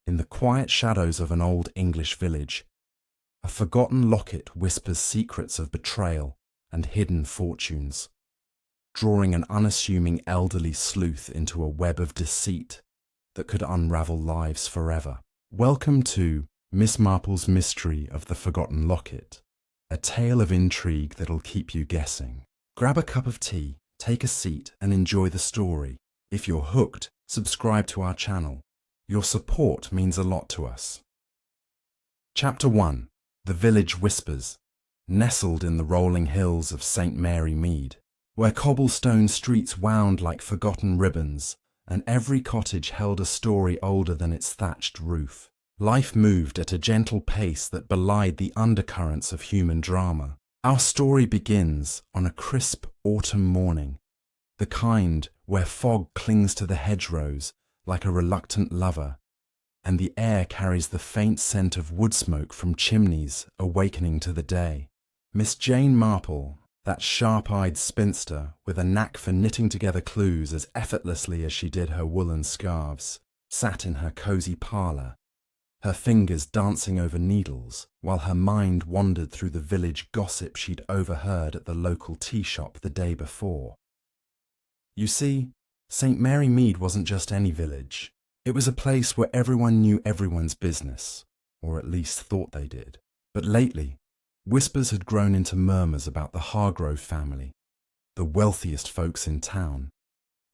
In the quiet shadows of an old English village, a forgotten locket whispers secrets of betrayal and hidden fortunes, drawing an unassuming elderly sleuth into a web of deceit that could unravel lives forever. Welcome to Miss Marple's Mystery of the Forgotten Locket, a tale of intrigue that'll keep you guessing. Grab a cup of tea, take a seat, and enjoy the story. If you're hooked, subscribe to our channel. Your support means a lot to us. Chapter 1. The Village Whispers. Nestled in the rolling hills of St. Mary Mead, where cobblestone streets wound like forgotten ribbons, and every cottage held a story older than its thatched roof, life moved at a gentle pace that belied the undercurrents of human drama. Our story begins on a crisp autumn morning, the kind where fog clings to the hedgerows like a reluctant lover, and the air carries the faint scent of wood smoke from chimneys awakening to the day. Miss Jane Marple, that sharp-eyed spinster with a knack for knitting together clues as effortlessly as she did her woolen scarves, sat in her cosy parlour, her fingers dancing over needles, while her mind wandered through the village gossip she'd overheard at the local tea shop the day before. You see, St. Mary Mead wasn't just any village. It was a place where everyone knew everyone's business, or at least thought they did. But lately, whispers had grown into murmurs about the Hargrove family, the wealthiest folks in town,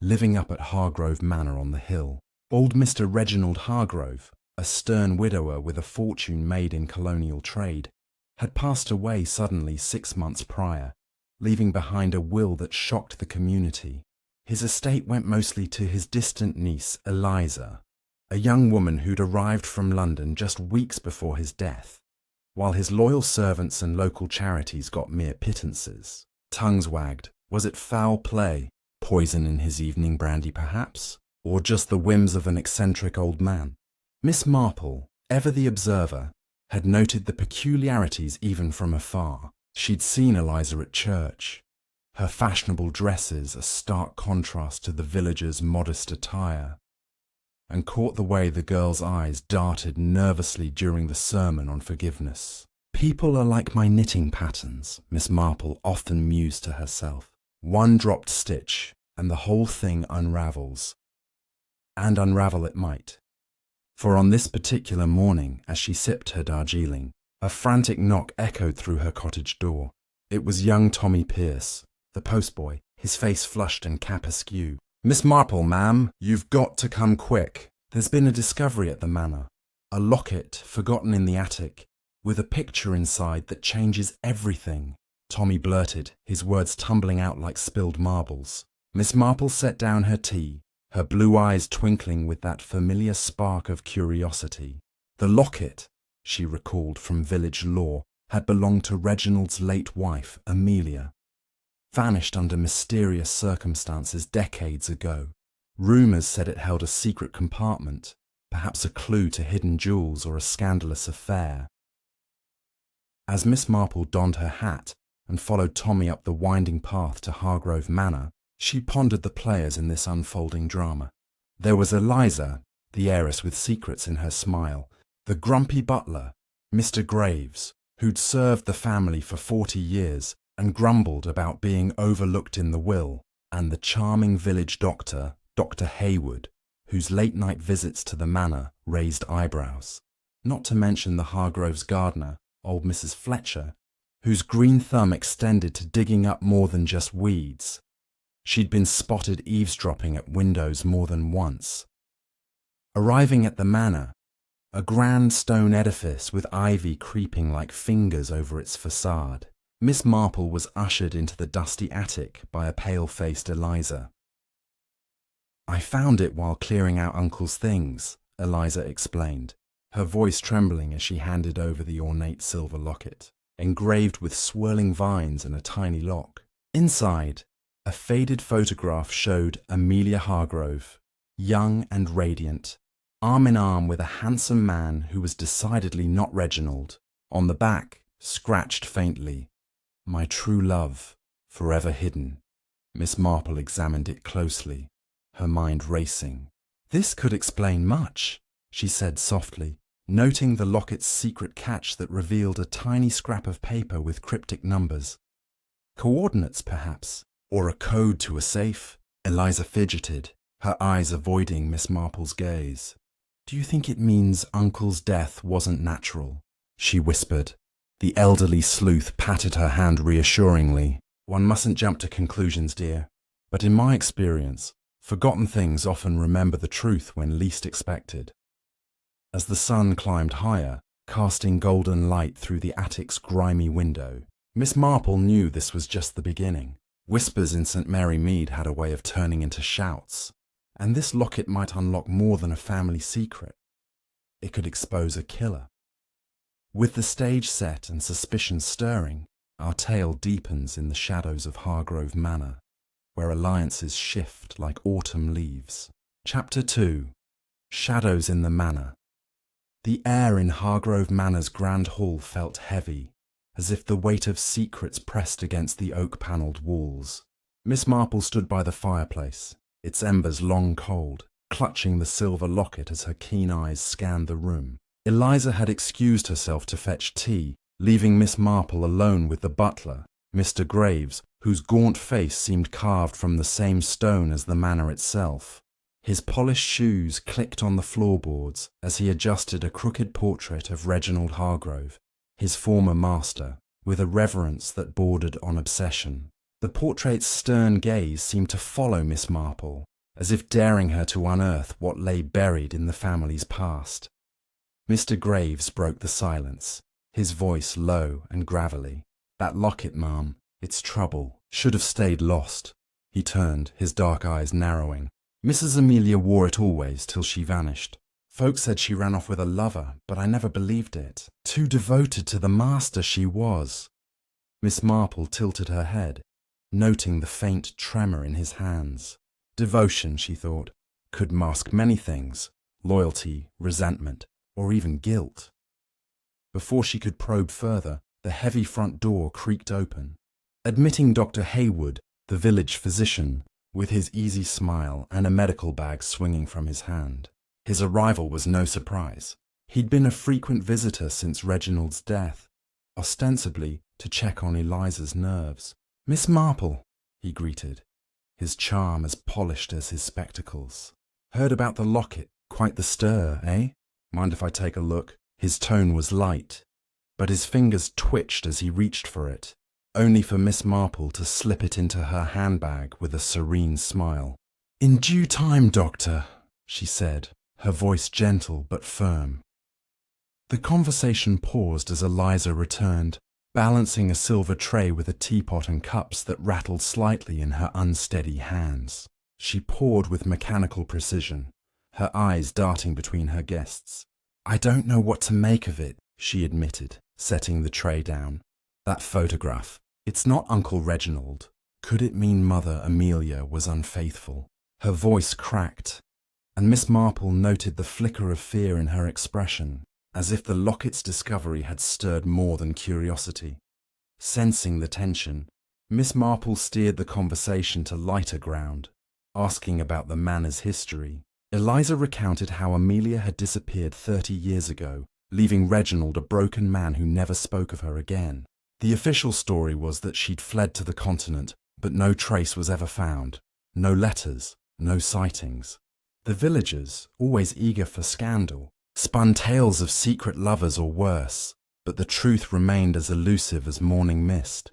living up at Hargrove Manor on the hill. Old Mr. Reginald Hargrove, a stern widower with a fortune made in colonial trade, had passed away suddenly 6 months prior, leaving behind a will that shocked the community. His estate went mostly to his distant niece, Eliza, a young woman who'd arrived from London just weeks before his death, while his loyal servants and local charities got mere pittances. Tongues wagged. Was it foul play, poison in his evening brandy perhaps, or just the whims of an eccentric old man? Miss Marple, ever the observer, had noted the peculiarities even from afar. She'd seen Eliza at church, her fashionable dresses a stark contrast to the villagers' modest attire, and caught the way the girl's eyes darted nervously during the sermon on forgiveness. People are like my knitting patterns, Miss Marple often mused to herself. One dropped stitch, and the whole thing unravels. And unravel it might. For on this particular morning, as she sipped her Darjeeling, a frantic knock echoed through her cottage door. It was young Tommy Pierce, the postboy, his face flushed and cap askew. "Miss Marple, ma'am, you've got to come quick. There's been a discovery at the manor. A locket forgotten in the attic, with a picture inside that changes everything," Tommy blurted, his words tumbling out like spilled marbles. Miss Marple set down her tea, her blue eyes twinkling with that familiar spark of curiosity. The locket, she recalled from village lore, had belonged to Reginald's late wife, Amelia, vanished under mysterious circumstances decades ago. Rumours said it held a secret compartment, perhaps a clue to hidden jewels or a scandalous affair. As Miss Marple donned her hat and followed Tommy up the winding path to Hargrove Manor, she pondered the players in this unfolding drama. There was Eliza, the heiress with secrets in her smile, the grumpy butler, Mr. Graves, who'd served the family for 40 years and grumbled about being overlooked in the will, and the charming village doctor, Dr. Hayward, whose late-night visits to the manor raised eyebrows. Not to mention the Hargroves' gardener, old Mrs. Fletcher, whose green thumb extended to digging up more than just weeds. She'd been spotted eavesdropping at windows more than once. Arriving at the manor, a grand stone edifice with ivy creeping like fingers over its facade, Miss Marple was ushered into the dusty attic by a pale-faced Eliza. "I found it while clearing out Uncle's things," Eliza explained, her voice trembling as she handed over the ornate silver locket, engraved with swirling vines and a tiny lock. Inside, a faded photograph showed Amelia Hargrove, young and radiant, arm in arm with a handsome man who was decidedly not Reginald. On the back, scratched faintly, "My true love, forever hidden." Miss Marple examined it closely, her mind racing. This could explain much. she said softly, noting the locket's secret catch that revealed a tiny scrap of paper with cryptic numbers. Coordinates, perhaps, or a code to a safe? Eliza fidgeted, her eyes avoiding Miss Marple's gaze. "Do you think it means Uncle's death wasn't natural?" she whispered. The elderly sleuth patted her hand reassuringly. "One mustn't jump to conclusions, dear. But in my experience, forgotten things often remember the truth when least expected." As the sun climbed higher, casting golden light through the attic's grimy window, Miss Marple knew this was just the beginning. Whispers in St. Mary Mead had a way of turning into shouts, and this locket might unlock more than a family secret. It could expose a killer. With the stage set and suspicion stirring, our tale deepens in the shadows of Hargrove Manor, where alliances shift like autumn leaves. Chapter 2. Shadows in the Manor. The air in Hargrove Manor's grand hall felt heavy, as if the weight of secrets pressed against the oak-panelled walls. Miss Marple stood by the fireplace, its embers long cold, clutching the silver locket as her keen eyes scanned the room. Eliza had excused herself to fetch tea, leaving Miss Marple alone with the butler, Mr. Graves, whose gaunt face seemed carved from the same stone as the manor itself. His polished shoes clicked on the floorboards as he adjusted a crooked portrait of Reginald Hargrove, his former master, with a reverence that bordered on obsession. The portrait's stern gaze seemed to follow Miss Marple, as if daring her to unearth what lay buried in the family's past. Mr. Graves broke the silence, his voice low and gravelly. "That locket, ma'am, it's trouble. Should have stayed lost." He turned, his dark eyes narrowing. "Mrs. Amelia wore it always till she vanished. Folks said she ran off with a lover, but I never believed it. Too devoted to the master she was." Miss Marple tilted her head, noting the faint tremor in his hands. Devotion, she thought, could mask many things: loyalty, resentment, or even guilt. Before she could probe further, the heavy front door creaked open, admitting Dr. Haywood, the village physician, with his easy smile and a medical bag swinging from his hand. His arrival was no surprise. He'd been a frequent visitor since Reginald's death, ostensibly to check on Eliza's nerves. "Miss Marple," he greeted, his charm as polished as his spectacles. "Heard about the locket, quite the stir, eh? Mind if I take a look?" His tone was light, but his fingers twitched as he reached for it, only for Miss Marple to slip it into her handbag with a serene smile. "In due time, Doctor," she said, her voice gentle but firm. The conversation paused as Eliza returned, balancing a silver tray with a teapot and cups that rattled slightly in her unsteady hands. She poured with mechanical precision, her eyes darting between her guests. "I don't know what to make of it," she admitted, setting the tray down. "That photograph. It's not Uncle Reginald. Could it mean Mother Amelia was unfaithful?" Her voice cracked, and Miss Marple noted the flicker of fear in her expression, as if the locket's discovery had stirred more than curiosity. Sensing the tension, Miss Marple steered the conversation to lighter ground, asking about the manor's history. Eliza recounted how Amelia had disappeared 30 years ago, leaving Reginald a broken man who never spoke of her again. The official story was that she'd fled to the continent, but no trace was ever found. No letters, no sightings. The villagers, always eager for scandal, spun tales of secret lovers or worse, but the truth remained as elusive as morning mist.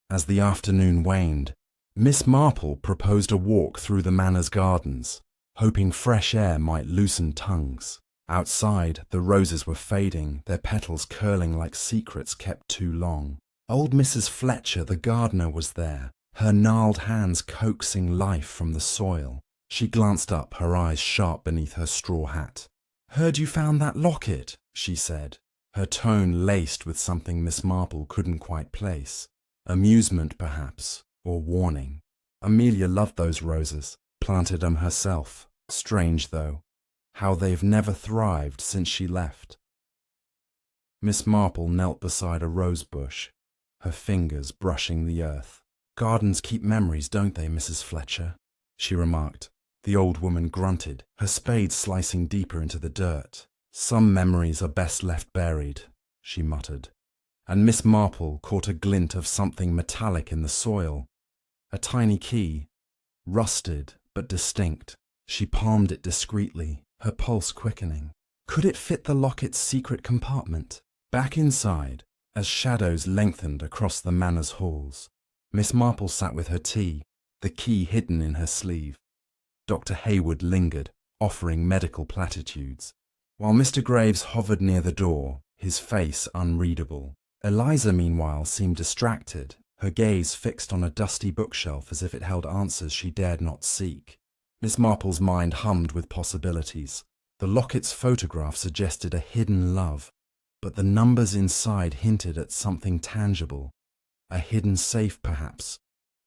As the afternoon waned, Miss Marple proposed a walk through the manor's gardens, hoping fresh air might loosen tongues. Outside, the roses were fading, their petals curling like secrets kept too long. Old Mrs. Fletcher, the gardener, was there, her gnarled hands coaxing life from the soil. She glanced up, her eyes sharp beneath her straw hat. "Heard you found that locket," she said, her tone laced with something Miss Marple couldn't quite place. Amusement, perhaps, or warning. Amelia loved those roses, planted them herself. Strange, though, how they've never thrived since she left. Miss Marple knelt beside a rose bush, her fingers brushing the earth. "Gardens keep memories, don't they, Mrs. Fletcher?" she remarked, The old woman grunted, her spade slicing deeper into the dirt. "Some memories are best left buried," she muttered, and Miss Marple caught a glint of something metallic in the soil. A tiny key, rusted but distinct. She palmed it discreetly, her pulse quickening. Could it fit the locket's secret compartment? Back inside, as shadows lengthened across the manor's halls, Miss Marple sat with her tea, the key hidden in her sleeve. Dr. Hayward lingered, offering medical platitudes, while Mr. Graves hovered near the door, his face unreadable. Eliza, meanwhile, seemed distracted, her gaze fixed on a dusty bookshelf as if it held answers she dared not seek. Miss Marple's mind hummed with possibilities. The locket's photograph suggested a hidden love, but the numbers inside hinted at something tangible. A hidden safe, perhaps,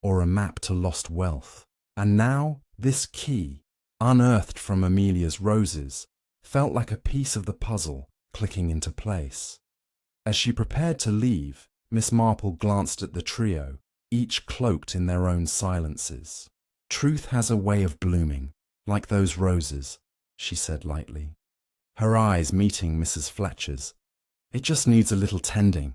or a map to lost wealth. And now, this key, unearthed from Amelia's roses, felt like a piece of the puzzle clicking into place. As she prepared to leave, Miss Marple glanced at the trio, each cloaked in their own silences. "Truth has a way of blooming, like those roses," she said lightly, her eyes meeting Mrs. Fletcher's. "It just needs a little tending."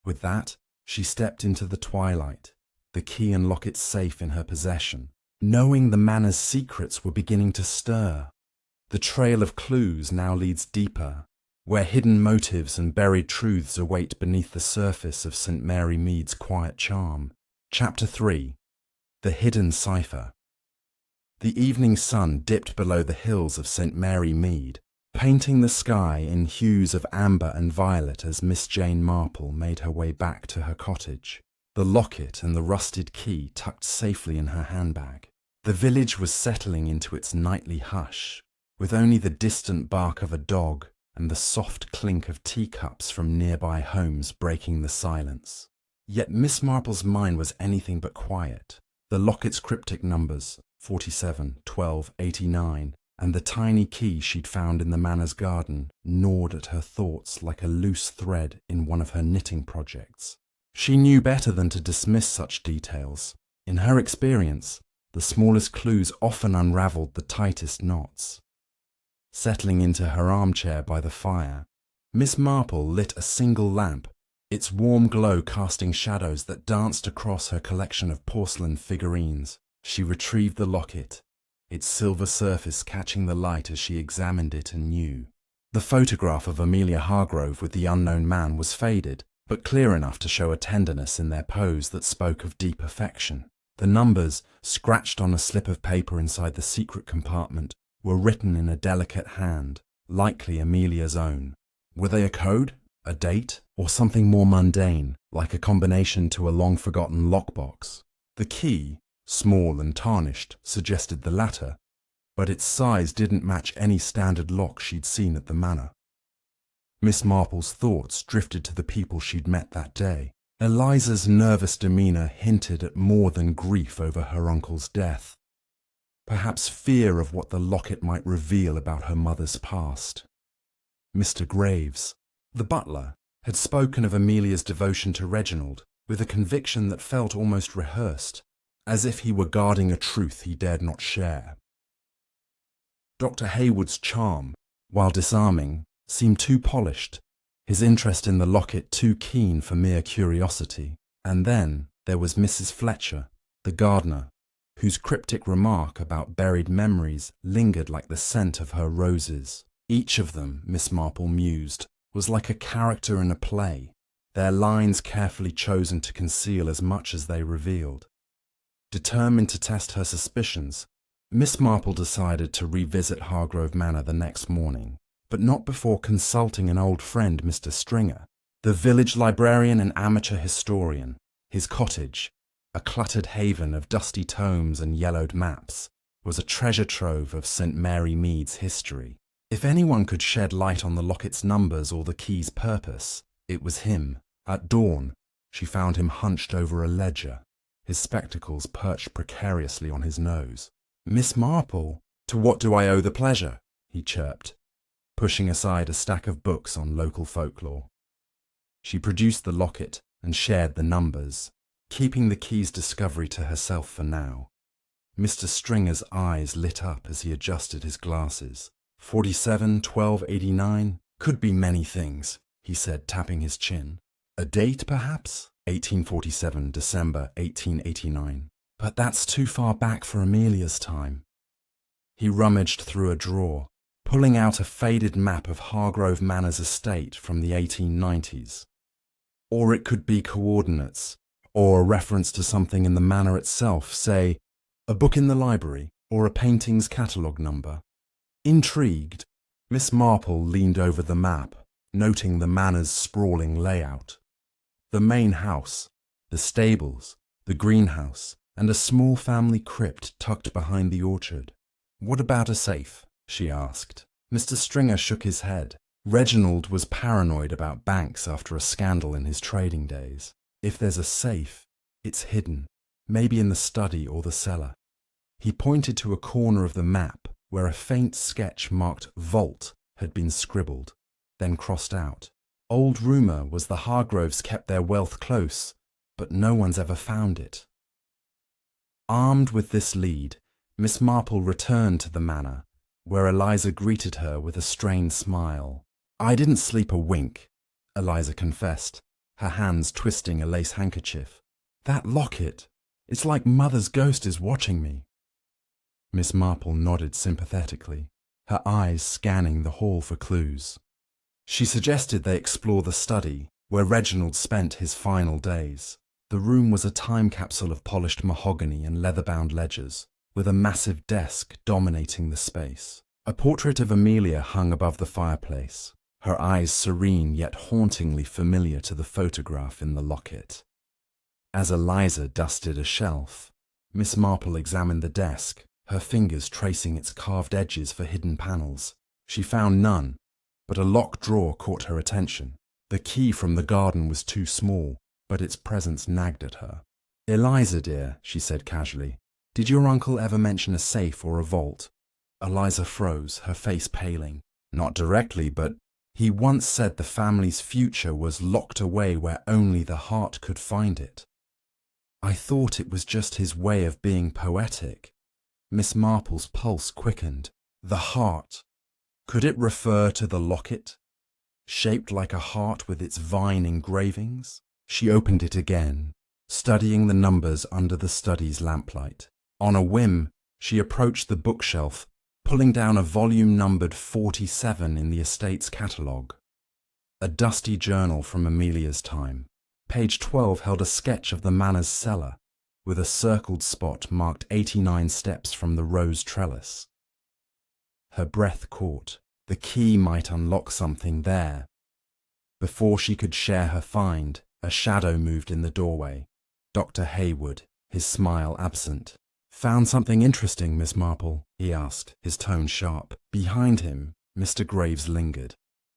With that, she stepped into the twilight, the key and locket safe in her possession, knowing the manor's secrets were beginning to stir. The trail of clues now leads deeper, where hidden motives and buried truths await beneath the surface of St. Mary Mead's quiet charm. Chapter 3. The Hidden Cipher. The evening sun dipped below the hills of St. Mary Mead, painting the sky in hues of amber and violet as Miss Jane Marple made her way back to her cottage, the locket and the rusted key tucked safely in her handbag. The village was settling into its nightly hush, with only the distant bark of a dog and the soft clink of teacups from nearby homes breaking the silence. Yet Miss Marple's mind was anything but quiet. The locket's cryptic numbers, 47, 12, 89, and the tiny key she'd found in the manor's garden gnawed at her thoughts like a loose thread in one of her knitting projects. She knew better than to dismiss such details. In her experience, the smallest clues often unravelled the tightest knots. Settling into her armchair by the fire, Miss Marple lit a single lamp, its warm glow casting shadows that danced across her collection of porcelain figurines. She retrieved the locket, its silver surface catching the light as she examined it anew. The photograph of Amelia Hargrove with the unknown man was faded, but clear enough to show a tenderness in their pose that spoke of deep affection. The numbers, scratched on a slip of paper inside the secret compartment, were written in a delicate hand, likely Amelia's own. Were they a code, a date, or something more mundane, like a combination to a long-forgotten lockbox? The key, small and tarnished, suggested the latter, but its size didn't match any standard lock she'd seen at the manor. Miss Marple's thoughts drifted to the people she'd met that day. Eliza's nervous demeanour hinted at more than grief over her uncle's death. Perhaps fear of what the locket might reveal about her mother's past. Mr. Graves, the butler, had spoken of Amelia's devotion to Reginald with a conviction that felt almost rehearsed, as if he were guarding a truth he dared not share. Dr. Hayward's charm, while disarming, seemed too polished, his interest in the locket too keen for mere curiosity. And then there was Mrs. Fletcher, the gardener, whose cryptic remark about buried memories lingered like the scent of her roses. Each of them, Miss Marple mused, was like a character in a play, their lines carefully chosen to conceal as much as they revealed. Determined to test her suspicions, Miss Marple decided to revisit Hargrove Manor the next morning, but not before consulting an old friend, Mr. Stringer, the village librarian and amateur historian. His cottage, a cluttered haven of dusty tomes and yellowed maps, was a treasure trove of St. Mary Mead's history. If anyone could shed light on the locket's numbers or the key's purpose, it was him. At dawn, she found him hunched over a ledger, his spectacles perched precariously on his nose. "Miss Marple, to what do I owe the pleasure?" he chirped, pushing aside a stack of books on local folklore. She produced the locket and shared the numbers, keeping the key's discovery to herself for now. Mr. Stringer's eyes lit up as he adjusted his glasses. 47, 1289? Could be many things, he said, tapping his chin. A date, perhaps? 1847, December 1889. But that's too far back for Amelia's time. He rummaged through a drawer, pulling out a faded map of Hargrove Manor's estate from the 1890s. Or it could be coordinates, or a reference to something in the manor itself, say, a book in the library, or a painting's catalogue number. Intrigued, Miss Marple leaned over the map, noting the manor's sprawling layout. The main house, the stables, the greenhouse, and a small family crypt tucked behind the orchard. What about a safe? She asked. Mr. Stringer shook his head. Reginald was paranoid about banks after a scandal in his trading days. If there's a safe, it's hidden, maybe in the study or the cellar. He pointed to a corner of the map where a faint sketch marked Vault had been scribbled, then crossed out. Old rumour was the Hargroves kept their wealth close, but no one's ever found it. Armed with this lead, Miss Marple returned to the manor, where Eliza greeted her with a strained smile. I didn't sleep a wink, Eliza confessed, her hands twisting a lace handkerchief. That locket, it's like Mother's ghost is watching me. Miss Marple nodded sympathetically, her eyes scanning the hall for clues. She suggested they explore the study, where Reginald spent his final days. The room was a time capsule of polished mahogany and leather-bound ledgers, with a massive desk dominating the space. A portrait of Amelia hung above the fireplace, her eyes serene yet hauntingly familiar to the photograph in the locket. As Eliza dusted a shelf, Miss Marple examined the desk, her fingers tracing its carved edges for hidden panels. She found none, but a locked drawer caught her attention. The key from the garden was too small, but its presence nagged at her. Eliza, dear, she said casually, did your uncle ever mention a safe or a vault? Eliza froze, her face paling. Not directly, but he once said the family's future was locked away where only the heart could find it. I thought it was just his way of being poetic. Miss Marple's pulse quickened. The heart. Could it refer to the locket, shaped like a heart with its vine engravings? She opened it again, studying the numbers under the study's lamplight. On a whim, she approached the bookshelf, pulling down a volume numbered 47 in the estate's catalogue. A dusty journal from Amelia's time. Page 12 held a sketch of the manor's cellar, with a circled spot marked 89 steps from the rose trellis. Her breath caught. The key might unlock something there. Before she could share her find, a shadow moved in the doorway. Dr. Hayward, his smile absent. Found something interesting, Miss Marple? He asked, his tone sharp. Behind him, Mr. Graves lingered,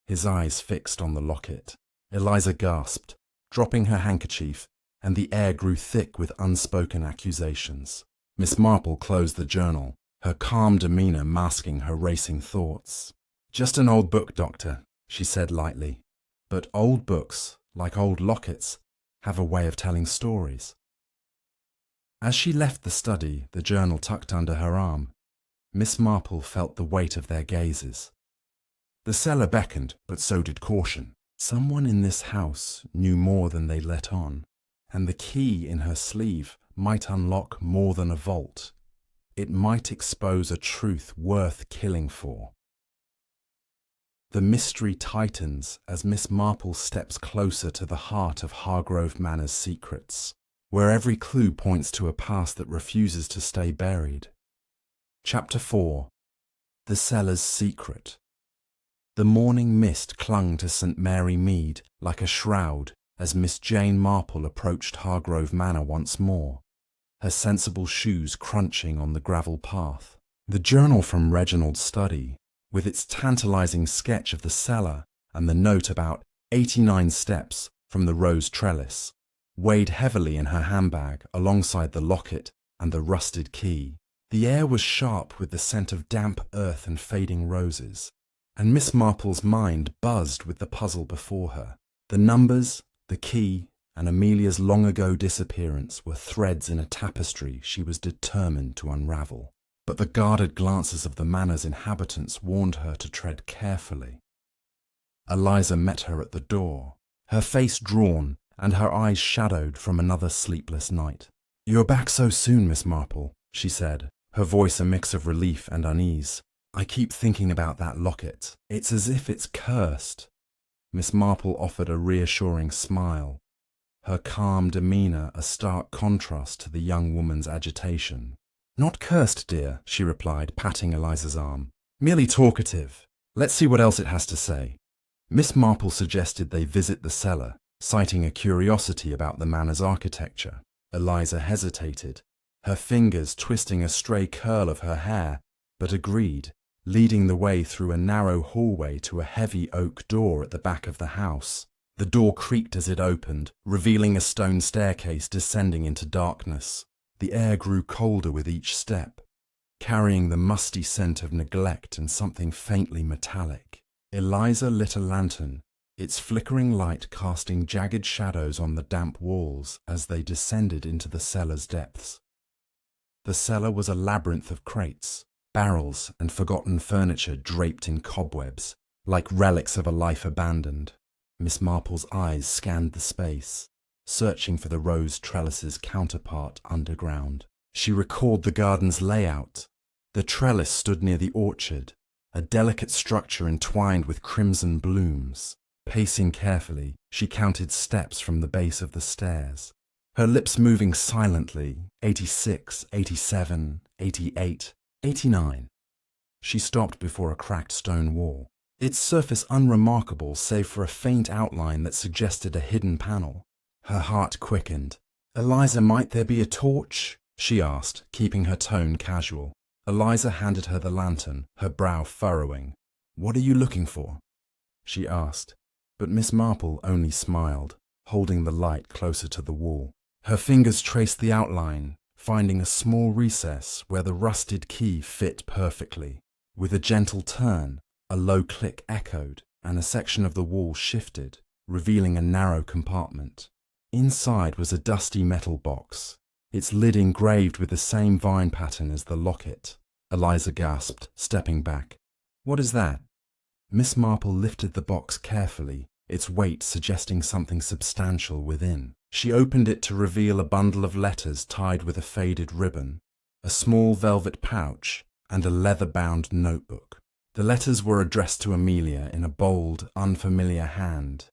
his eyes fixed on the locket. Eliza gasped, dropping her handkerchief, and the air grew thick with unspoken accusations. Miss Marple closed the journal, her calm demeanour masking her racing thoughts. Just an old book, Doctor, she said lightly. But old books, like old lockets, have a way of telling stories. As she left the study, the journal tucked under her arm, Miss Marple felt the weight of their gazes. The cellar beckoned, but so did caution. Someone in this house knew more than they let on, and the key in her sleeve might unlock more than a vault. It might expose a truth worth killing for. The mystery tightens as Miss Marple steps closer to the heart of Hargrove Manor's secrets, where every clue points to a past that refuses to stay buried. Chapter 4. The Cellar's Secret. The morning mist clung to St. Mary Mead like a shroud as Miss Jane Marple approached Hargrove Manor once more, her sensible shoes crunching on the gravel path. The journal from Reginald's study, with its tantalizing sketch of the cellar and the note about 89 steps from the rose trellis, weighed heavily in her handbag alongside the locket and the rusted key. The air was sharp with the scent of damp earth and fading roses, and Miss Marple's mind buzzed with the puzzle before her. The numbers, the key, and Amelia's long-ago disappearance were threads in a tapestry she was determined to unravel. But the guarded glances of the manor's inhabitants warned her to tread carefully. Eliza met her at the door, her face drawn and her eyes shadowed from another sleepless night. "You're back so soon, Miss Marple," she said, her voice a mix of relief and unease. "I keep thinking about that locket. It's as if it's cursed." Miss Marple offered a reassuring smile, her calm demeanour a stark contrast to the young woman's agitation. "Not cursed, dear," she replied, patting Eliza's arm. "Merely talkative. Let's see what else it has to say." Miss Marple suggested they visit the cellar, citing a curiosity about the manor's architecture. Eliza hesitated, her fingers twisting a stray curl of her hair, but agreed, leading the way through a narrow hallway to a heavy oak door at the back of the house. The door creaked as it opened, revealing a stone staircase descending into darkness. The air grew colder with each step, carrying the musty scent of neglect and something faintly metallic. Eliza lit a lantern, its flickering light casting jagged shadows on the damp walls as they descended into the cellar's depths. The cellar was a labyrinth of crates, barrels, and forgotten furniture draped in cobwebs, like relics of a life abandoned. Miss Marple's eyes scanned the space, searching for the rose trellis's counterpart underground. She recalled the garden's layout. The trellis stood near the orchard, a delicate structure entwined with crimson blooms. Pacing carefully, she counted steps from the base of the stairs, her lips moving silently. 86, 87, 88, 89. She stopped before a cracked stone wall, its surface unremarkable save for a faint outline that suggested a hidden panel. Her heart quickened. "Eliza, might there be a torch?" she asked, keeping her tone casual. Eliza handed her the lantern, her brow furrowing. "What are you looking for?" she asked, but Miss Marple only smiled, holding the light closer to the wall. Her fingers traced the outline, finding a small recess where the rusted key fit perfectly. With a gentle turn, a low click echoed, and a section of the wall shifted, revealing a narrow compartment. Inside was a dusty metal box, its lid engraved with the same vine pattern as the locket. Eliza gasped, stepping back. "What is that?" Miss Marple lifted the box carefully, its weight suggesting something substantial within. She opened it to reveal a bundle of letters tied with a faded ribbon, a small velvet pouch, and a leather-bound notebook. The letters were addressed to Amelia in a bold, unfamiliar hand,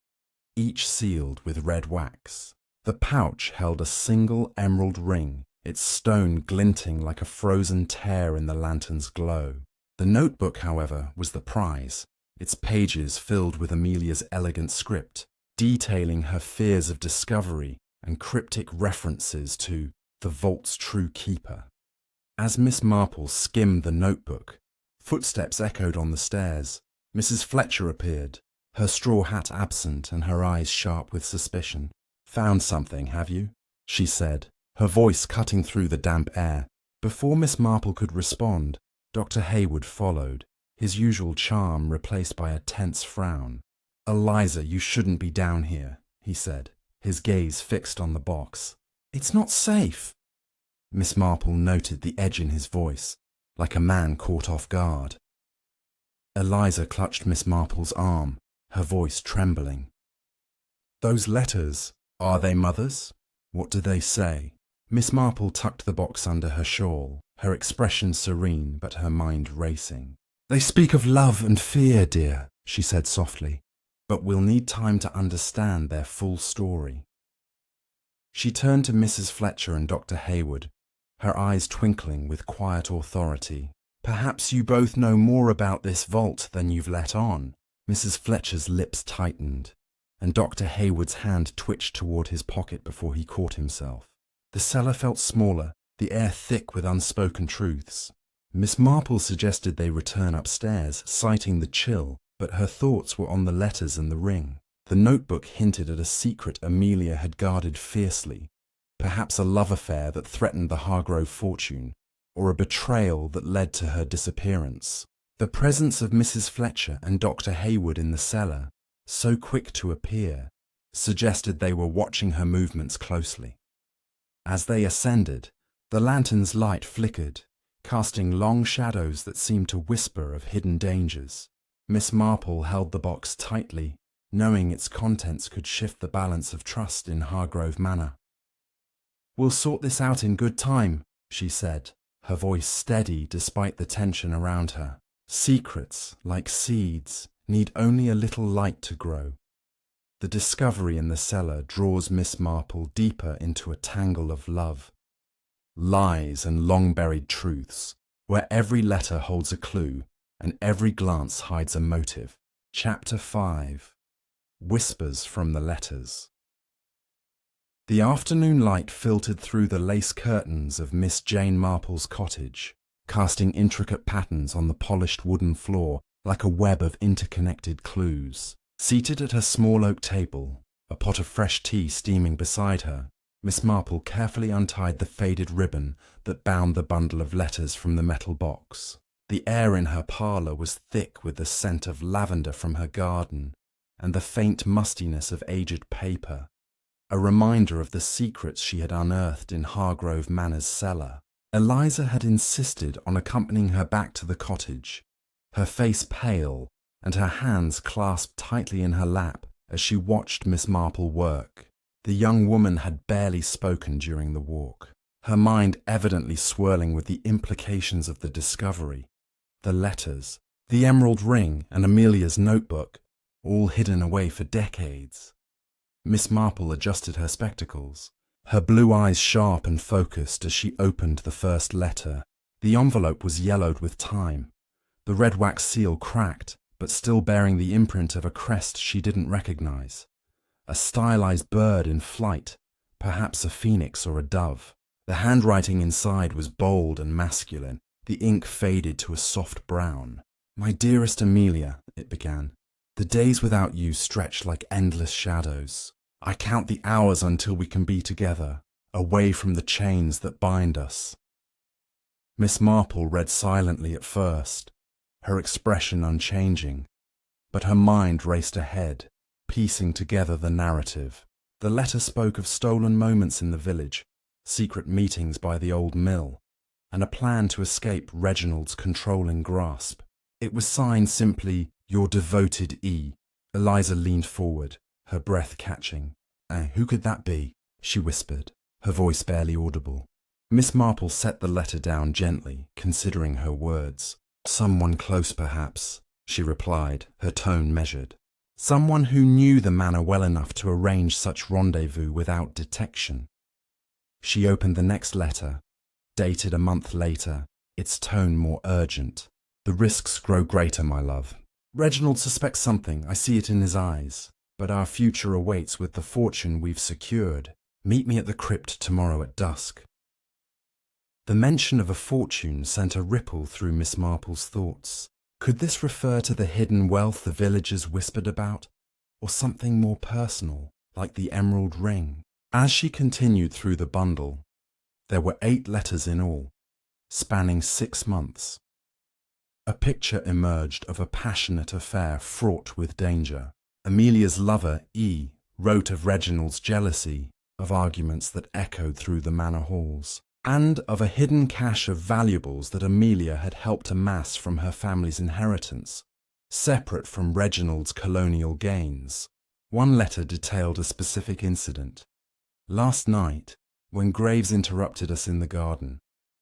each sealed with red wax. The pouch held a single emerald ring, its stone glinting like a frozen tear in the lantern's glow. The notebook, however, was the prize, its pages filled with Amelia's elegant script, detailing her fears of discovery and cryptic references to the vault's true keeper. As Miss Marple skimmed the notebook, footsteps echoed on the stairs. Mrs. Fletcher appeared, her straw hat absent and her eyes sharp with suspicion. "Found something, have you?" she said, her voice cutting through the damp air. Before Miss Marple could respond, Dr. Hayward followed, his usual charm replaced by a tense frown. "Eliza, you shouldn't be down here," he said, his gaze fixed on the box. "It's not safe." Miss Marple noted the edge in his voice, like a man caught off guard. Eliza clutched Miss Marple's arm, her voice trembling. "Those letters, are they Mother's? What do they say?" Miss Marple tucked the box under her shawl, her expression serene but her mind racing. "They speak of love and fear, dear," she said softly, "but we'll need time to understand their full story." She turned to Mrs. Fletcher and Dr. Hayward, her eyes twinkling with quiet authority. "Perhaps you both know more about this vault than you've let on." Mrs. Fletcher's lips tightened, and Dr. Hayward's hand twitched toward his pocket before he caught himself. The cellar felt smaller, the air thick with unspoken truths. Miss Marple suggested they return upstairs, citing the chill, but her thoughts were on the letters and the ring. The notebook hinted at a secret Amelia had guarded fiercely, perhaps a love affair that threatened the Hargrove fortune, or a betrayal that led to her disappearance. The presence of Mrs. Fletcher and Dr. Hayward in the cellar, so quick to appear, suggested they were watching her movements closely. As they ascended, the lantern's light flickered, casting long shadows that seemed to whisper of hidden dangers. Miss Marple held the box tightly, knowing its contents could shift the balance of trust in Hargrove Manor. "We'll sort this out in good time," she said, her voice steady despite the tension around her. "Secrets, like seeds, need only a little light to grow." The discovery in the cellar draws Miss Marple deeper into a tangle of love, lies and long-buried truths, where every letter holds a clue and every glance hides a motive. Chapter 5. Whispers from the Letters. The afternoon light filtered through the lace curtains of Miss Jane Marple's cottage, casting intricate patterns on the polished wooden floor like a web of interconnected clues. Seated at her small oak table, a pot of fresh tea steaming beside her, Miss Marple carefully untied the faded ribbon that bound the bundle of letters from the metal box. The air in her parlour was thick with the scent of lavender from her garden and the faint mustiness of aged paper, a reminder of the secrets she had unearthed in Hargrove Manor's cellar. Eliza had insisted on accompanying her back to the cottage, her face pale and her hands clasped tightly in her lap as she watched Miss Marple work. The young woman had barely spoken during the walk, her mind evidently swirling with the implications of the discovery. The letters, the emerald ring and Amelia's notebook, all hidden away for decades. Miss Marple adjusted her spectacles, her blue eyes sharp and focused as she opened the first letter. The envelope was yellowed with time, the red wax seal cracked, but still bearing the imprint of a crest she didn't recognize. A stylized bird in flight, perhaps a phoenix or a dove. The handwriting inside was bold and masculine, the ink faded to a soft brown. "My dearest Amelia," it began, "the days without you stretch like endless shadows. I count the hours until we can be together, away from the chains that bind us." Miss Marple read silently at first, her expression unchanging, but her mind raced ahead, piecing together the narrative. The letter spoke of stolen moments in the village, secret meetings by the old mill, and a plan to escape Reginald's controlling grasp. It was signed simply, "Your devoted E." Eliza leaned forward, her breath catching. Who could that be?" she whispered, her voice barely audible. Miss Marple set the letter down gently, considering her words. "Someone close, perhaps," she replied, her tone measured. "Someone who knew the manor well enough to arrange such rendezvous without detection." She opened the next letter, dated a month later, its tone more urgent. "The risks grow greater, my love. Reginald suspects something, I see it in his eyes, but our future awaits with the fortune we've secured. Meet me at the crypt tomorrow at dusk." The mention of a fortune sent a ripple through Miss Marple's thoughts. Could this refer to the hidden wealth the villagers whispered about, or something more personal, like the emerald ring? As she continued through the bundle, there were 8 letters in all, spanning 6 months. A picture emerged of a passionate affair fraught with danger. Amelia's lover, E, wrote of Reginald's jealousy, of arguments that echoed through the manor halls, and of a hidden cache of valuables that Amelia had helped amass from her family's inheritance, separate from Reginald's colonial gains. One letter detailed a specific incident. "Last night, when Graves interrupted us in the garden,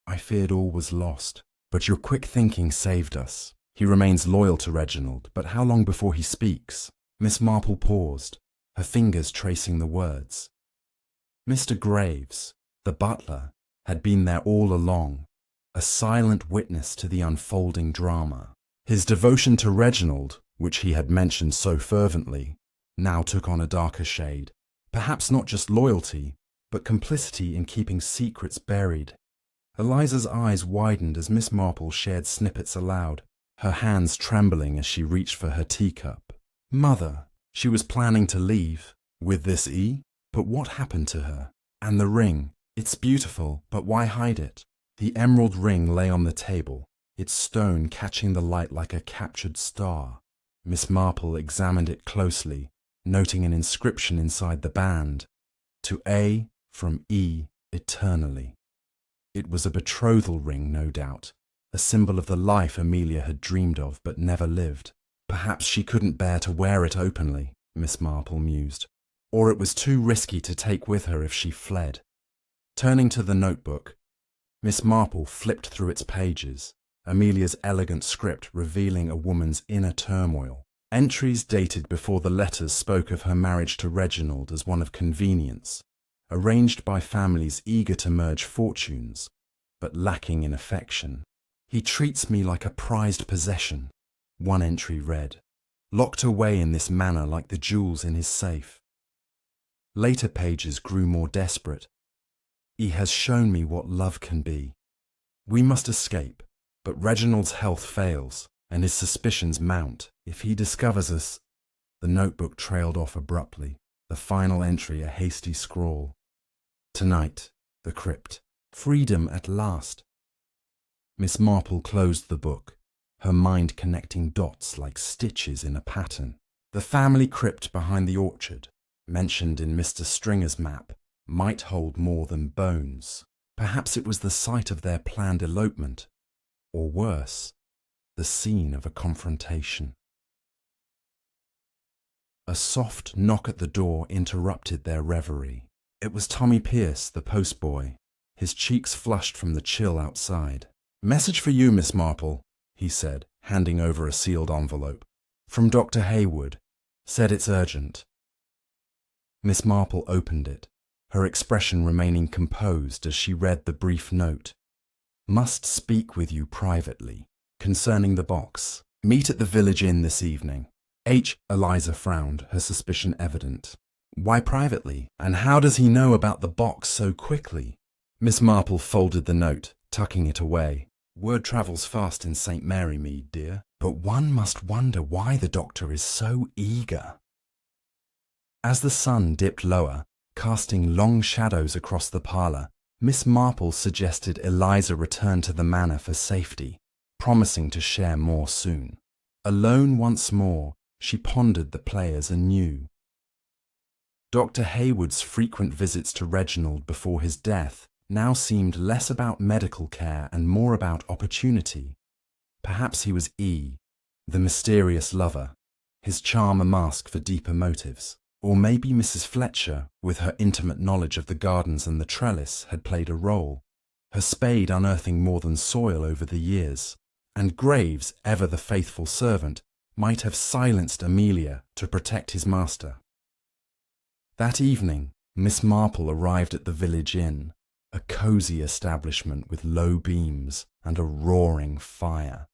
I feared all was lost, but your quick thinking saved us. He remains loyal to Reginald, but how long before he speaks?" Miss Marple paused, her fingers tracing the words. Mr. Graves, the butler, had been there all along, a silent witness to the unfolding drama. His devotion to Reginald, which he had mentioned so fervently, now took on a darker shade. Perhaps not just loyalty, but complicity in keeping secrets buried. Eliza's eyes widened as Miss Marple shared snippets aloud, her hands trembling as she reached for her teacup. "Mother, she was planning to leave, with this E? But what happened to her? And the ring? It's beautiful, but why hide it?" The emerald ring lay on the table, its stone catching the light like a captured star. Miss Marple examined it closely, noting an inscription inside the band, "To A from E eternally." It was a betrothal ring, no doubt, a symbol of the life Amelia had dreamed of but never lived. Perhaps she couldn't bear to wear it openly, Miss Marple mused, or it was too risky to take with her if she fled. Turning to the notebook, Miss Marple flipped through its pages, Amelia's elegant script revealing a woman's inner turmoil. Entries dated before the letters spoke of her marriage to Reginald as one of convenience, arranged by families eager to merge fortunes, but lacking in affection. "He treats me like a prized possession," one entry read, "locked away in this manner like the jewels in his safe." Later pages grew more desperate. "He has shown me what love can be. We must escape, but Reginald's health fails, and his suspicions mount. If he discovers us—" The notebook trailed off abruptly, the final entry a hasty scrawl. "Tonight, the crypt. Freedom at last." Miss Marple closed the book, her mind connecting dots like stitches in a pattern. The family crypt behind the orchard, mentioned in Mr. Stringer's map, might hold more than bones. Perhaps it was the site of their planned elopement, or worse, the scene of a confrontation. A soft knock at the door interrupted their reverie. It was Tommy Pierce, the postboy, his cheeks flushed from the chill outside. "Message for you, Miss Marple," he said, handing over a sealed envelope. "From Dr. Hayward. Said it's urgent." Miss Marple opened it, her expression remaining composed as she read the brief note. "Must speak with you privately, concerning the box. Meet at the village inn this evening." Eliza frowned, her suspicion evident. "Why privately? And how does he know about the box so quickly?" Miss Marple folded the note, tucking it away. "Word travels fast in St. Mary Mead, dear, but one must wonder why the doctor is so eager." As the sun dipped lower, casting long shadows across the parlour, Miss Marple suggested Eliza return to the manor for safety, promising to share more soon. Alone once more, she pondered the players anew. Dr. Hayward's frequent visits to Reginald before his death now seemed less about medical care and more about opportunity. Perhaps he was E, the mysterious lover, his charm a mask for deeper motives. Or maybe Mrs. Fletcher, with her intimate knowledge of the gardens and the trellis, had played a role, her spade unearthing more than soil over the years, and Graves, ever the faithful servant, might have silenced Amelia to protect his master. That evening, Miss Marple arrived at the village inn, a cosy establishment with low beams and a roaring fire.